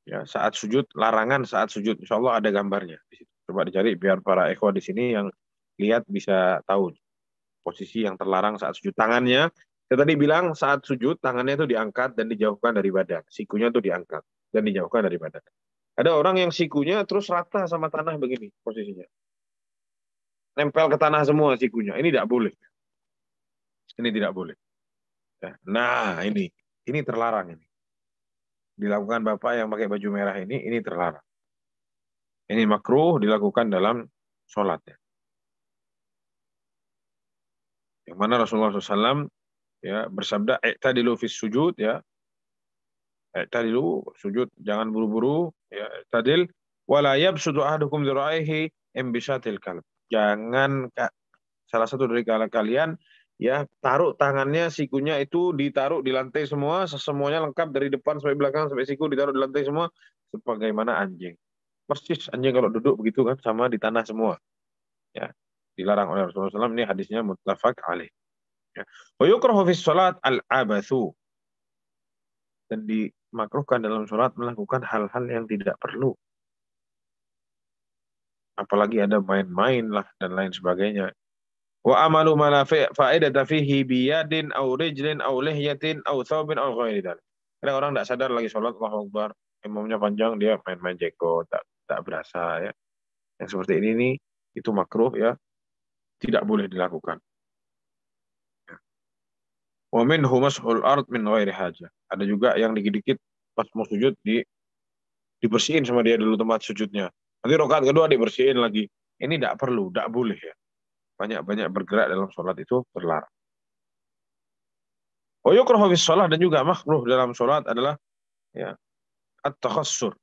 ya, saat sujud, larangan saat sujud. Insya Allah ada gambarnya di situ. Coba dicari biar para ikhwah di sini yang lihat bisa tahu posisi yang terlarang saat sujud. Tangannya, saya tadi bilang saat sujud tangannya itu diangkat dan dijauhkan dari badan. Sikunya itu diangkat dan dijauhkan dari badan. Ada orang yang sikunya terus rata sama tanah begini posisinya. Nempel ke tanah semua sikunya. Ini tidak boleh. Ini tidak boleh. Nah, ini terlarang ini. Dilakukan Bapak yang pakai baju merah ini terlarang. Ini makruh dilakukan dalam sholat. Yang mana Rasulullah SAW ya bersabda, "I'tadilu fis sujud," ya. I'tadilu sujud, jangan buru-buru, ya. I'tadil wala yabsutu ahadukum dzira'ihi imbisatil kalb. Jangan salah satu dari kalian ya taruh tangannya, sikunya itu ditaruh di lantai semua, semuanya lengkap dari depan sampai belakang sampai siku ditaruh di lantai semua sebagaimana anjing. Persis anjing kalau duduk begitu kan, sama di tanah semua. Ya, dilarang oleh Rasulullah SAW. Ini hadisnya muttafaq alaih. Ya. Wa yukrahu fi shalat al-abathu. Dan dimakruhkan dalam sholat melakukan hal-hal yang tidak perlu. Apalagi ada main-main lah dan lain sebagainya. Wa amalu ma la fa'idata fihi biyadin aw rijlin aw lihyatin aw thawbin aw ghairi dzalik. Kadang orang tidak sadar lagi sholat, Allahu Akbar, imamnya panjang, dia main-main jeko, tak berasa ya. Yang seperti ini nih, itu makruh ya, tidak boleh dilakukan. Wa minhu mashul ard min ghairi hajah. Ada juga yang dikit-dikit pas mau sujud dibersihin sama dia dulu tempat sujudnya. Nanti rakaat kedua dibersihin lagi. Ini tidak perlu, tidak boleh ya. Banyak-banyak bergerak dalam sholat itu terlarang. Wa yukrahu fis shalah, dan juga makruh dalam sholat adalah ya at-takhassur.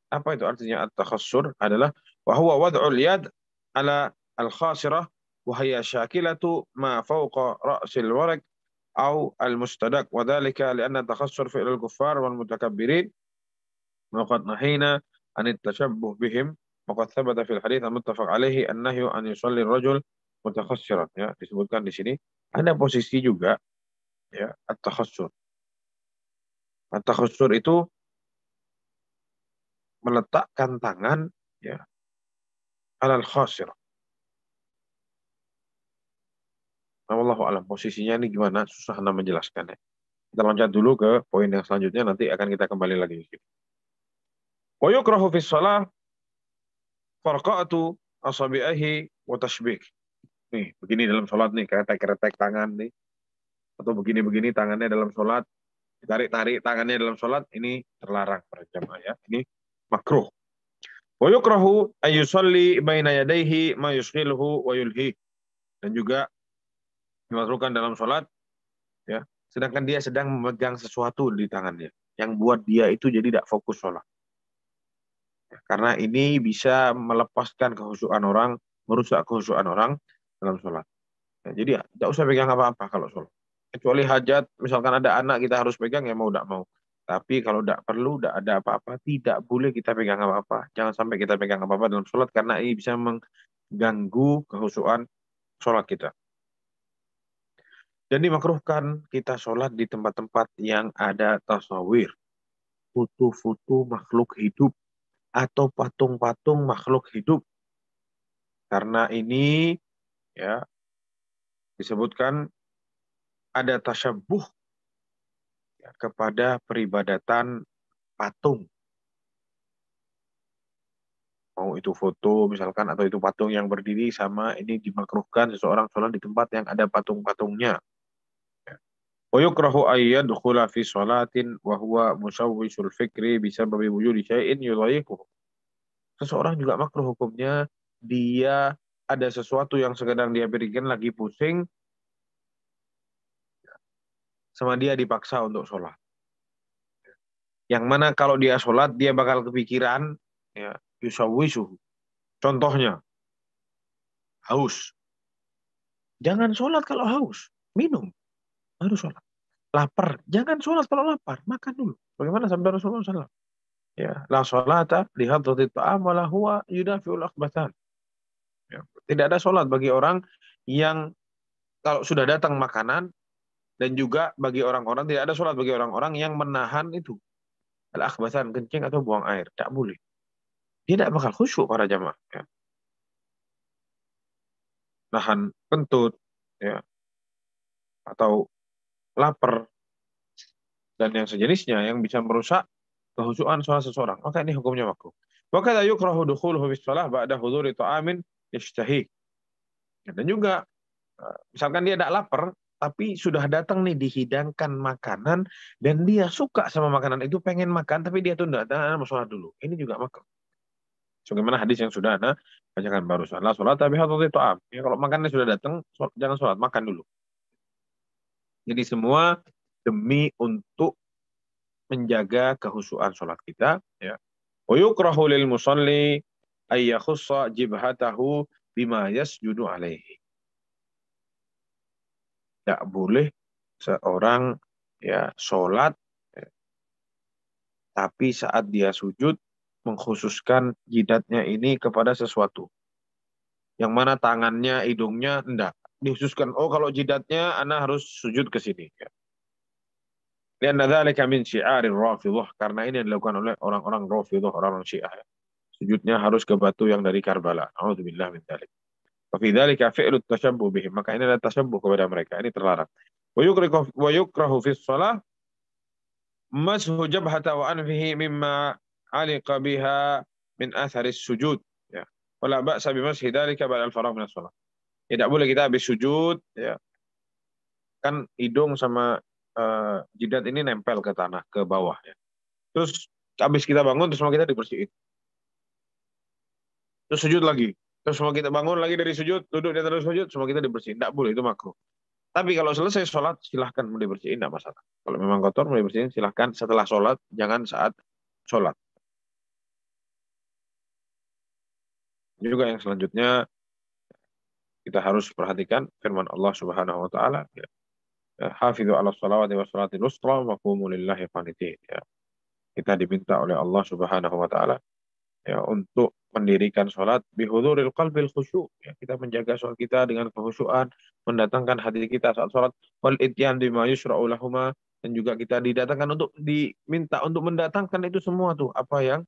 Apa itu artinya at-takhassur? Adalah wa huwa wad'ul yad ala al-khasirah wa hiya syakilatu ma fawqa ra'sil waraq أو المستدق وذلك لأن التخصر فعل الكفار والمتكبرين وقد نهينا عن التشبه بهم وقد ثبت في الحديث المتفق عليه النهي أن يصلي الرجل متخصرا. Ya, disebutkan di sini ada posisi juga ya at-takhassur. At-takhassur itu meletakkan tangan ya alal khasir. Wallahu alam, posisinya ini gimana? Susah Anda menjelaskannya. Kita loncat dulu ke poin yang selanjutnya, nanti akan kita kembali lagi. Wa yukrahu fi shalah farqa'atu asabi'ahi wa tashbik. Nih, begini dalam sholat nih, keretek-keretek tangan nih. Atau begini-begini tangannya dalam sholat, tarik-tarik tangannya dalam sholat, ini terlarang para jamaah ya. Ini makruh. Wa yukrahu ayyusalli baina yadayhi ma yushghiluhu wa yulhi. Dan juga dimakruhkan dalam sholat ya, sedangkan dia sedang memegang sesuatu di tangannya yang buat dia itu jadi tidak fokus sholat ya, karena ini bisa melepaskan kehusuan orang, merusak kehusuan orang dalam sholat ya, jadi tidak usah pegang apa-apa kalau sholat, kecuali hajat misalkan ada anak kita harus pegang ya mau tidak mau, tapi kalau tidak perlu, tidak ada apa-apa, tidak boleh kita pegang apa-apa, jangan sampai kita pegang apa-apa dalam sholat karena ini bisa mengganggu kehusuan sholat kita. Dan dimakruhkan kita sholat di tempat-tempat yang ada tasawir, foto-foto makhluk hidup, atau patung-patung makhluk hidup. Karena ini ya disebutkan ada tasyabuh ya, kepada peribadatan patung. Mau itu foto misalkan, atau itu patung yang berdiri sama, ini dimakruhkan seseorang sholat di tempat yang ada patung-patungnya. ويكره أن يدخل في صلاة وهو مشوش الفكر بسبب وجود شيء يضايقه. Seseorang juga makruh hukumnya dia ada sesuatu yang sedang dia berikan lagi pusing, sama dia dipaksa untuk sholat. Yang mana kalau dia sholat dia bakal kepikiran ya, yusawwisuhu. Contohnya haus. Jangan sholat kalau haus, minum. Harus sholat. Lapar, jangan sholat kalau lapar, makan dulu. Bagaimana sabda Rasulullah SAW? Ya, la sholata li hadrati ta'am wa la huwa yudafi'ul akhbathan. Ya, tidak ada sholat bagi orang yang kalau sudah datang makanan, dan juga bagi orang-orang, tidak ada sholat bagi orang-orang yang menahan itu al-akhbathan, kencing atau buang air. Tidak boleh. Dia tidak bakal khusyuk para jamaah. Ya. Nahan kentut, ya, atau lapar dan yang sejenisnya yang bisa merusak kehusuan sholat seseorang, maka ini hukumnya makruh. Wa kadza yukrahu dukhuluhu bis shalah ba'da huduri ta'amin yashtahi. Dan juga misalkan dia tidak lapar tapi sudah datang nih dihidangkan makanan dan dia suka sama makanan itu, pengen makan tapi dia tunda, mau sholat dulu. Ini juga makruh. Sebagaimana hadis yang sudah Anda bacakan barusan, la sholat bi hadrati ta'am. Ya, kalau makannya sudah datang, jangan sholat, makan dulu. Jadi semua demi untuk menjaga kehusuan sholat kita. Ya. Wa yukrahu lil musalli ay yakhussa jibhatahu bima yasjudu alaihi. Tidak boleh seorang ya sholat ya, tapi saat dia sujud mengkhususkan jidatnya ini kepada sesuatu. Yang mana tangannya, hidungnya enggak dikhususkan. Oh, kalau jidatnya ana harus sujud ke sini. Ya. Lianna dzalika min syi'arir Rafidhah, karena ini dilakukan oleh orang-orang Rafidhah, orang-orang Syiah. Sujudnya harus ke batu yang dari Karbala. A'udzubillah min dzalik. Fa fi dzalika fi'lu tashabbuh bihim, maka ini adalah tashabbuh kepada mereka, ini terlarang. Wa yukrahu fi shalah mashu jabhata wa anfihi mimma 'aliqa biha min athari sujud. Ya. Wala ba'sa bi mashi dzalika ba'da al-faragh min as-shalah. Tidak boleh kita habis sujud ya. Kan hidung sama jidat ini nempel ke tanah, ke bawah ya. Terus habis kita bangun terus semua kita dibersihin. Terus sujud lagi. Terus semua kita bangun lagi dari sujud, duduk di atas sujud, semua kita dibersihin. Tidak boleh, itu makruh. Tapi kalau selesai sholat silahkan mau dibersihin, tidak masalah. Kalau memang kotor mau dibersihin silahkan setelah sholat, jangan saat sholat. Juga yang selanjutnya kita harus perhatikan firman Allah Subhanahu wa taala ya. Hafidhu 'ala shalawati wa shalatil wusta wa qumu lillahi qanitin ya. Kita diminta oleh Allah Subhanahu wa taala ya untuk mendirikan sholat bihuduril qalbil khusyuk ya, kita menjaga sholat kita dengan kekhusyuan, mendatangkan hati kita saat sholat, wal ityan bima yusra'u lahuma, dan juga kita didatangkan untuk diminta untuk mendatangkan itu semua tuh apa yang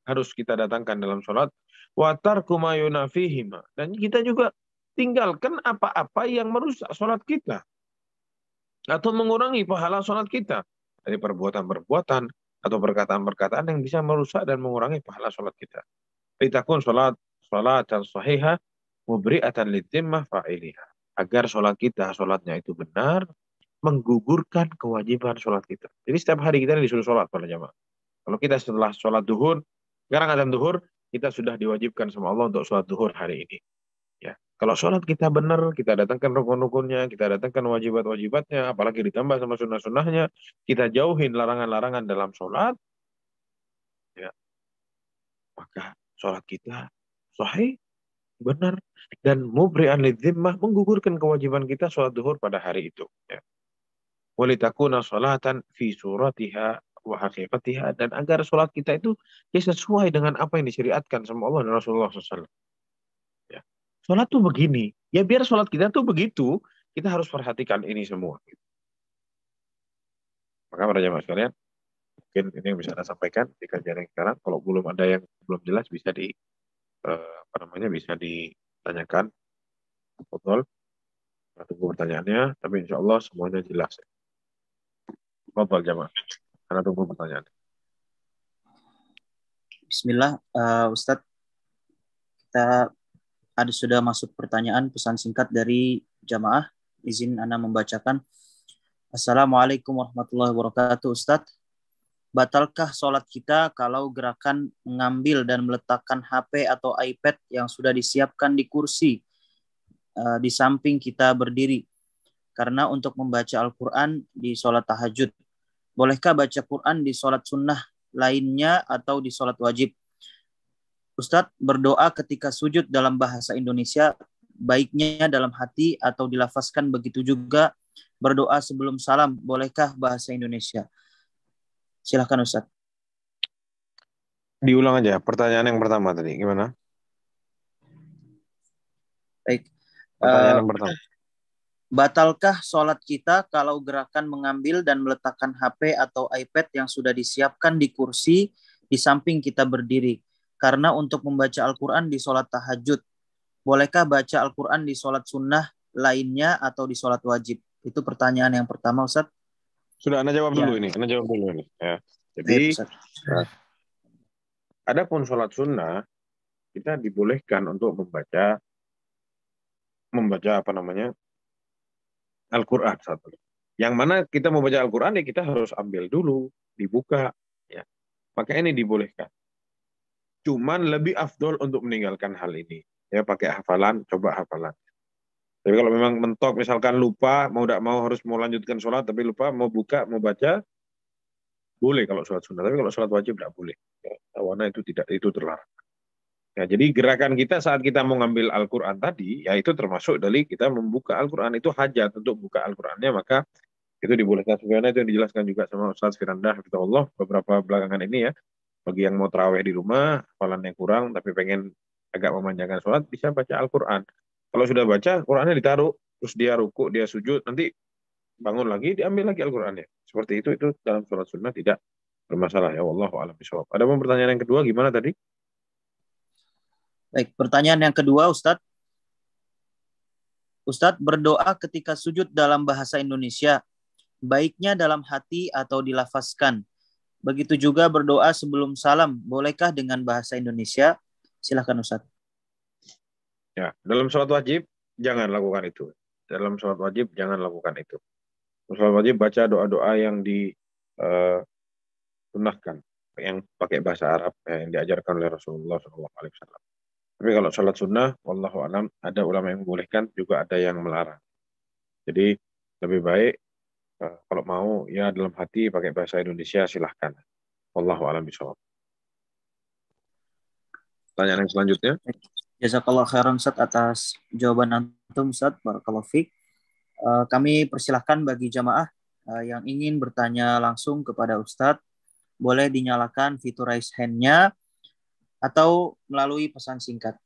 harus kita datangkan dalam sholat. Wa tarku ma yunafihima. Dan kita juga tinggalkan apa-apa yang merusak sholat kita atau mengurangi pahala sholat kita dari perbuatan-perbuatan atau perkataan-perkataan yang bisa merusak dan mengurangi pahala sholat kita. Litakun sholatan sahihah mubri'atan lidzimmah fa'iliha. Agar sholat kita, sholatnya itu benar, menggugurkan kewajiban sholat kita. Jadi setiap hari kita disuruh sholat pada jamaah. Kalau kita setelah sholat duhur, sekarang azan duhur, kita sudah diwajibkan sama Allah untuk sholat duhur hari ini. Ya, kalau sholat kita benar, kita datangkan rukun-rukunnya, kita datangkan wajibat-wajibatnya, apalagi ditambah sama sunnah-sunnahnya, kita jauhin larangan-larangan dalam sholat, ya, maka sholat kita sahih, benar, dan mubri'an lidzimmah, menggugurkan kewajiban kita sholat duhur pada hari itu. Ya. Walitakuna sholatan fi suratiha wa haqiqatiha, dan agar sholat kita itu ya sesuai dengan apa yang disyariatkan sama Allah dan Rasulullah SAW. Ya. Sholat tuh begini, ya biar sholat kita tuh begitu, kita harus perhatikan ini semua. Maka para jamaah sekalian, mungkin ini yang bisa Anda sampaikan di kajian yang sekarang. Kalau belum ada yang belum jelas bisa bisa ditanyakan. Betul. Kita tunggu pertanyaannya, tapi insya Allah semuanya jelas. Betul jamaah. Karena tunggu pertanyaan. Bismillah, Ustadz, kita sudah masuk pertanyaan pesan singkat dari jamaah. Izin Anda membacakan. Assalamualaikum warahmatullahi wabarakatuh, Ustadz. Batalkah sholat kita kalau gerakan mengambil dan meletakkan HP atau iPad yang sudah disiapkan di kursi di samping kita berdiri? Karena untuk membaca Al-Quran di sholat tahajud, bolehkah baca Quran di sholat sunnah lainnya atau di sholat wajib? Ustadz, berdoa ketika sujud dalam bahasa Indonesia, baiknya dalam hati atau dilafazkan, begitu juga berdoa sebelum salam, bolehkah bahasa Indonesia? Silahkan Ustadz. Diulang aja pertanyaan yang pertama tadi, gimana? Baik. Pertanyaan yang pertama. Batalkah sholat kita kalau gerakan mengambil dan meletakkan HP atau iPad yang sudah disiapkan di kursi di samping kita berdiri? Karena untuk membaca Al-Quran di sholat tahajud, bolehkah baca Al-Quran di sholat sunnah lainnya atau di sholat wajib? Itu pertanyaan yang pertama, Ustadz. Sudah, Anda jawab dulu ini. Anda jawab dulu ini. Ya. Jadi, adapun sholat sunnah, kita dibolehkan untuk membaca Al-Quran satu. Yang mana kita membaca Al-Quran, ya kita harus ambil dulu, dibuka. Ya. Maka ini dibolehkan. Cuman lebih afdol untuk meninggalkan hal ini. Ya, pakai hafalan, coba hafalan. Tapi kalau memang mentok, misalkan lupa, mau tidak mau harus mau lanjutkan sholat, tapi lupa, mau buka, mau baca, boleh kalau sholat sunnah. Tapi kalau sholat wajib tidak boleh. Ya, tawana itu terlarang. Ya, jadi gerakan kita saat kita mau ngambil Al-Quran tadi, ya itu termasuk dari kita membuka Al-Quran. Itu hajat untuk buka Al-Qurannya, maka itu dibolehkan. Sebenarnya itu yang dijelaskan juga sama Ustaz Firanda Hafizahullah beberapa belakangan ini ya. Bagi yang mau tarawih di rumah, hafalannya kurang, tapi pengen agak memanjangkan sholat, bisa baca Al-Quran. Kalau sudah baca, Qurannya ditaruh, terus dia ruku, dia sujud, nanti bangun lagi, diambil lagi Al-Qurannya. Seperti itu dalam sholat sunnah tidak bermasalah ya. Wallahu a'lam bishawab. Ada pertanyaan yang kedua, gimana tadi? Baik, pertanyaan yang kedua, Ustadz. Ustadz, berdoa ketika sujud dalam bahasa Indonesia, baiknya dalam hati atau dilafazkan? Begitu juga berdoa sebelum salam, bolehkah dengan bahasa Indonesia? Silahkan Ustadz. Ya, dalam sholat wajib jangan lakukan itu. Dalam sholat wajib jangan lakukan itu. Sholat wajib baca doa-doa yang disunahkan, yang pakai bahasa Arab yang diajarkan oleh Rasulullah SAW. Tapi kalau sholat sunnah, wallahu a'lam, ada ulama yang membolehkan, juga ada yang melarang. Jadi lebih baik kalau mau ya dalam hati pakai bahasa Indonesia, silahkan. Wallahu a'lam bishawab. Pertanyaan yang selanjutnya. Jazakallah khairan Ustaz atas jawaban antum Ustaz, barakallahu fiik. Kami persilahkan bagi jamaah yang ingin bertanya langsung kepada Ustaz, boleh dinyalakan fitur raise hand-nya atau melalui pesan singkat.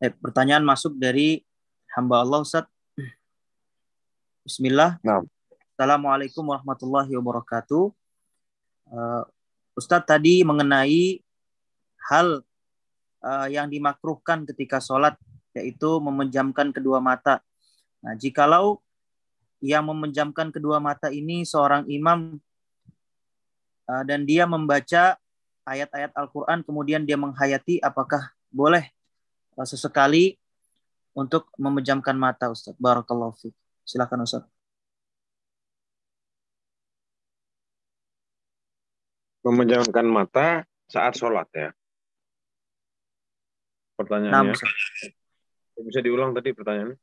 Pertanyaan masuk dari hamba Allah Ustaz. Bismillah. Nah. Assalamualaikum warahmatullahi wabarakatuh. Ustadz tadi mengenai hal yang dimakruhkan ketika sholat, yaitu memejamkan kedua mata. Nah, jikalau yang memejamkan kedua mata ini seorang imam dan dia membaca ayat-ayat Al-Quran, kemudian dia menghayati, apakah boleh sesekali untuk memejamkan mata, Ustaz? Barakallahu fiik. Silakan, Ustaz. Memejamkan mata saat sholat ya. Pertanyaannya. Bisa diulang tadi pertanyaannya?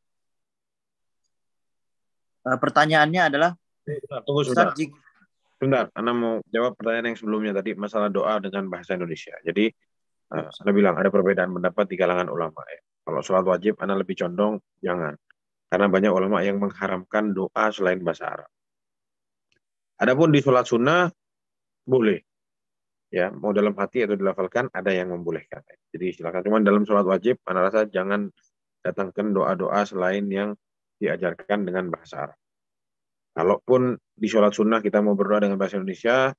Pertanyaannya adalah, tunggu sebentar. Ustaz, Sebentar, Anda mau jawab pertanyaan yang sebelumnya tadi, masalah doa dengan bahasa Indonesia. Jadi, Anda bilang ada perbedaan pendapat di kalangan ulama. Ya. Kalau sholat wajib, Anda lebih condong jangan. Karena banyak ulama yang mengharamkan doa selain bahasa Arab. Adapun di sholat sunnah, boleh. Ya, mau dalam hati atau dilafalkan, ada yang membolehkan. Jadi silakan. Cuman dalam sholat wajib, Anda rasa jangan datangkan doa-doa selain yang diajarkan dengan bahasa Arab. Kalaupun di sholat sunnah kita mau berdoa dengan bahasa Indonesia,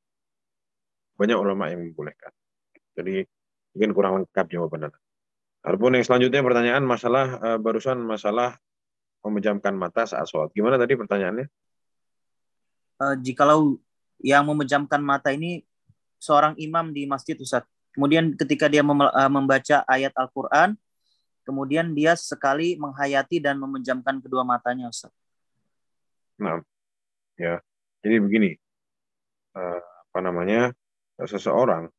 banyak ulama yang membolehkan. Jadi mungkin kurang lengkap jawaban Anda. Adapun yang selanjutnya pertanyaan barusan masalah memejamkan mata saat sholat. Gimana tadi pertanyaannya? Jikalau yang memejamkan mata ini seorang imam di masjid, Ustaz. Kemudian ketika dia membaca ayat Al-Quran, kemudian dia sekali menghayati dan memejamkan kedua matanya, Ustaz. Nah, ya. Jadi begini, seseorang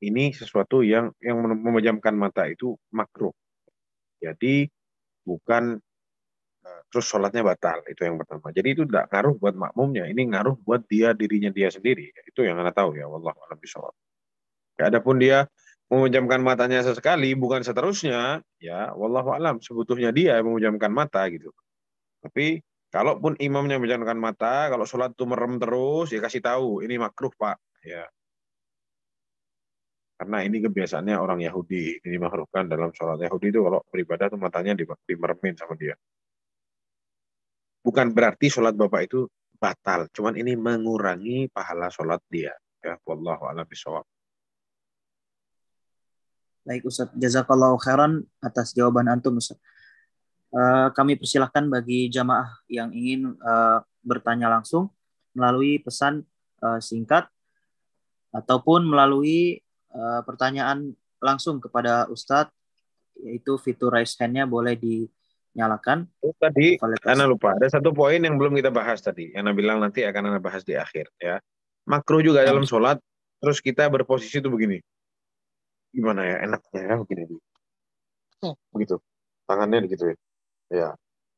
ini sesuatu yang memejamkan mata itu makruh. Jadi bukan terus sholatnya batal, itu yang pertama. Jadi itu tidak ngaruh buat makmumnya, ini ngaruh buat dirinya dia sendiri. Itu yang Anda tahu ya, wallahu a'lam bishawab. Ya, adapun dia memejamkan matanya sesekali, bukan seterusnya, ya wallahu a'lam, sebetulnya dia memejamkan mata gitu. Tapi kalaupun imamnya memejamkan mata, kalau sholat itu merem terus, ya kasih tahu, ini makruh Pak. Ya. Karena ini kebiasaannya orang Yahudi, ini dimakruhkan dalam sholat Yahudi itu kalau beribadah itu matanya dimeremin sama dia. Bukan berarti sholat Bapak itu batal, cuman ini mengurangi pahala sholat dia. Ya, wallahu a'lam bishawab. Baik, Ustaz. Jazakallahu khairan atas jawaban antum, Ustaz. Kami persilahkan bagi jamaah yang ingin bertanya langsung melalui pesan singkat ataupun melalui pertanyaan langsung kepada Ustadz, yaitu fitur raise hand-nya boleh dinyalakan. Tadi Ana lupa, ada satu poin yang belum kita bahas tadi. Ana bilang nanti akan Ana bahas di akhir ya. Makruh juga dalam sholat, terus kita berposisi itu begini. Gimana ya enaknya ya begini. Begitu. Tangannya gitu ya. Ya.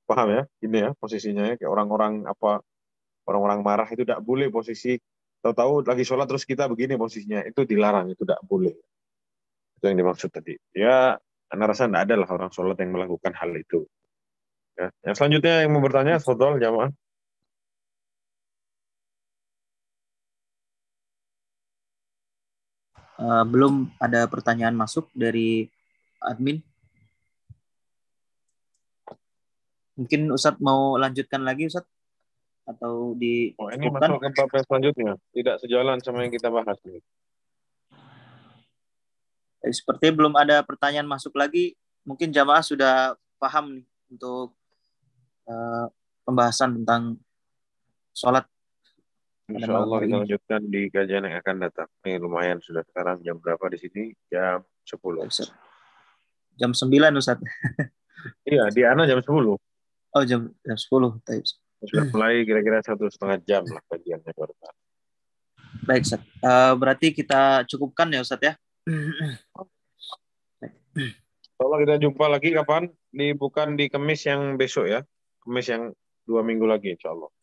Paham ya? Ini ya posisinya ya kayak orang-orang marah itu tidak boleh posisi tahu-tahu lagi sholat terus kita begini posisinya, itu dilarang, itu tidak boleh. Itu yang dimaksud tadi. Ya, Ana rasa tidak ada lah orang sholat yang melakukan hal itu. Ya. Yang selanjutnya yang mau bertanya, Fadhol jamaah. Belum ada pertanyaan masuk dari admin. Mungkin Ustadz mau lanjutkan lagi, Ustadz? Atau di ini masuk ke bab yang selanjutnya, tidak sejalan sama yang kita bahas nih. Seperti belum ada pertanyaan masuk lagi, mungkin jamaah sudah paham nih untuk pembahasan tentang sholat. Insya Allah kita lanjutkan di kajian yang akan datang. Ini lumayan sudah sekarang jam berapa di sini? Jam 10. Jam 9, Ustadz. Iya, di Ana jam 10. Oh, jam 10. Sudah mulai kira-kira 1,5 jam lah kajiannya. Baik, Ustadz. Berarti kita cukupkan ya, Ustadz ya. Kalau kita jumpa lagi kapan? Bukan di Kamis yang besok ya. Kamis yang 2 minggu lagi insya Allah.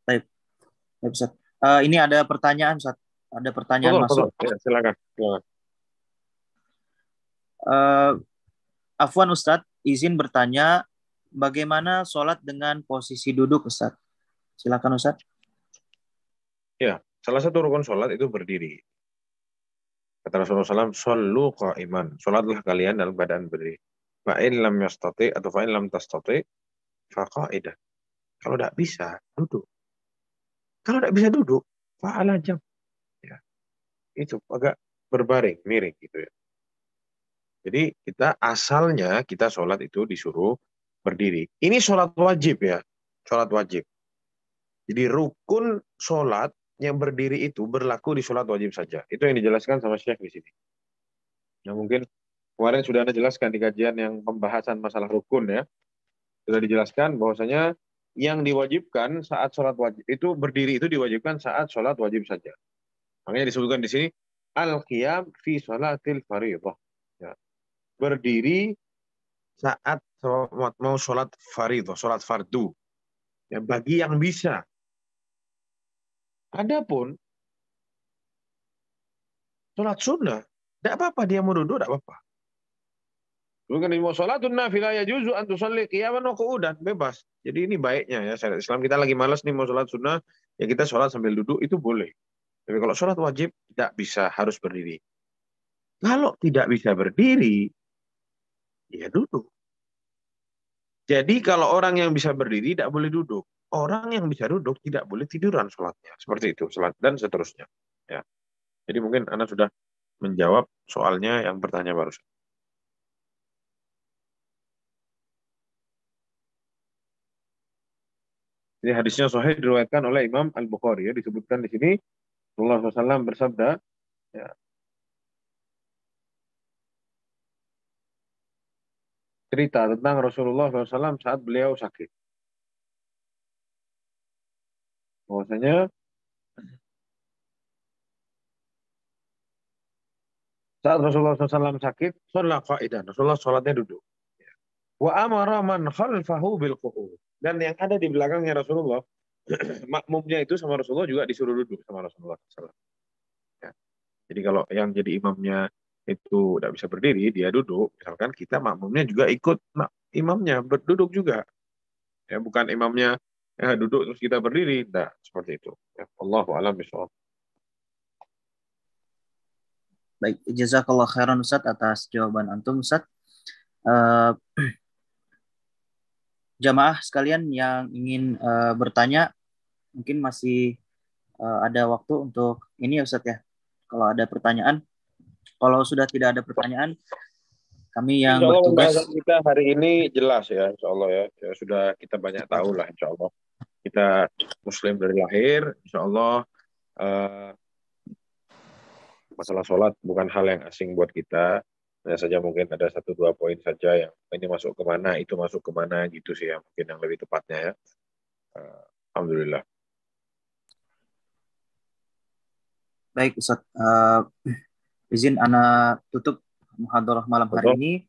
Baik, Ustadz. Ini ada pertanyaan, Ustadz. Ada pertanyaan masuk. Ya, silakan. Afwan, Ustadz, izin bertanya, bagaimana sholat dengan posisi duduk, Ustadz? Silakan, Ustadz. Ya, salah satu rukun sholat itu berdiri. Kata Rasulullah SAW, "Shollu qa'iman." Sholatlah kalian dalam keadaan berdiri. Fa'in lam yastati atau fa'in lam tastati faqa'idah. Kalau tidak bisa, duduk. Kalau tidak bisa duduk, fa'ala jam. Ya. Itu agak berbaring, miring gitu ya. Jadi asalnya kita sholat itu disuruh berdiri. Ini sholat wajib ya, sholat wajib. Jadi rukun sholat yang berdiri itu berlaku di sholat wajib saja. Itu yang dijelaskan sama Syekh di sini. Nah, mungkin kemarin sudah Anda jelaskan di kajian yang pembahasan masalah rukun ya. Sudah dijelaskan bahwasanya yang diwajibkan saat sholat wajib itu berdiri itu diwajibkan saat sholat wajib saja. Makanya disebutkan di sini al-qiyam fi sholatil fardhah. Ya. Berdiri saat mau sholat fardhah, sholat fardu. Ya, bagi yang bisa. Adapun sholat sunnah, tidak apa-apa dia mau duduk, tidak apa-apa. Bukan mau sholatun nafilah ya juzu an tusalli qiyaman wa qu'udan, bebas. Jadi ini baiknya ya syariat Islam. Kita lagi malas nih mau sholat sunnah, ya kita sholat sambil duduk itu boleh. Tapi kalau sholat wajib tidak bisa, harus berdiri. Kalau tidak bisa berdiri, ya duduk. Jadi kalau orang yang bisa berdiri tidak boleh duduk. Orang yang bisa duduk tidak boleh tiduran sholatnya. Seperti itu, sholat dan seterusnya. Ya. Jadi mungkin Anda sudah menjawab soalnya yang bertanya barusan. Jadi hadisnya sahih diriwayatkan oleh Imam Al-Bukhari ya, disebutkan di sini Rasulullah SAW bersabda ya, cerita tentang Rasulullah SAW saat beliau sakit. Bahwasanya saat Rasulullah SAW sakit, sholat qa'idan. Rasulullah sholatnya duduk. Wa amara man khalfahu bil qu'ud. Dan yang ada di belakangnya Rasulullah, makmumnya itu sama Rasulullah juga disuruh duduk sama Rasulullah SAW. Ya. Jadi kalau yang jadi imamnya itu tidak bisa berdiri, dia duduk. Misalkan kita makmumnya juga ikut imamnya berduduk juga. Ya, bukan imamnya duduk terus kita berdiri. Nah, seperti itu. Ya, Allahu a'lam bishawab. Baik, jazakallah khairan Ustaz atas jawaban antum Ustaz. Jamaah sekalian yang ingin bertanya, mungkin masih ada waktu untuk ini ya Ustaz ya. Kalau ada pertanyaan, kalau sudah tidak ada pertanyaan, kami yang bertugas. Kita hari ini jelas ya, insya Allah ya. Ya sudah kita banyak tahu lah, insya Allah. Kita Muslim dari lahir, insya Allah. Masalah sholat bukan hal yang asing buat kita. Hanya saja mungkin ada 1-2 poin saja yang ini masuk kemana, itu masuk kemana gitu sih ya. Mungkin yang lebih tepatnya ya. Alhamdulillah. Baik Ustaz, izin Ana tutup muhadarah malam hari ini.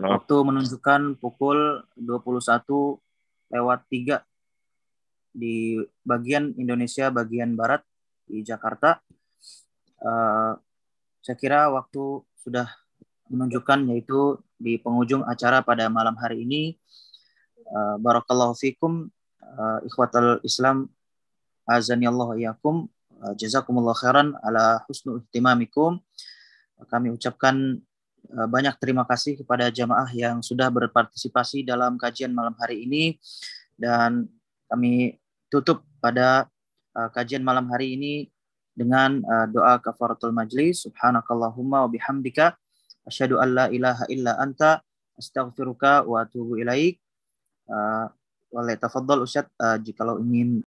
Waktu menunjukkan pukul 21:03 di bagian Indonesia bagian Barat di Jakarta. Saya kira waktu sudah menunjukkan yaitu di penghujung acara pada malam hari ini. Barakallahu fikum ikhwatal Islam azanillahu iyyakum, jazakumullah khairan ala husnu ihtimamikum. Kami ucapkan banyak terima kasih kepada jamaah yang sudah berpartisipasi dalam kajian malam hari ini, dan kami tutup pada kajian malam hari ini dengan doa kafaratul majlis. Subhanakallahumma wa bihamdika asyhadu an la ilaha illa anta astaghfiruka wa atubu ilaik. Walai tafaddal Ustaz, jikalau ingin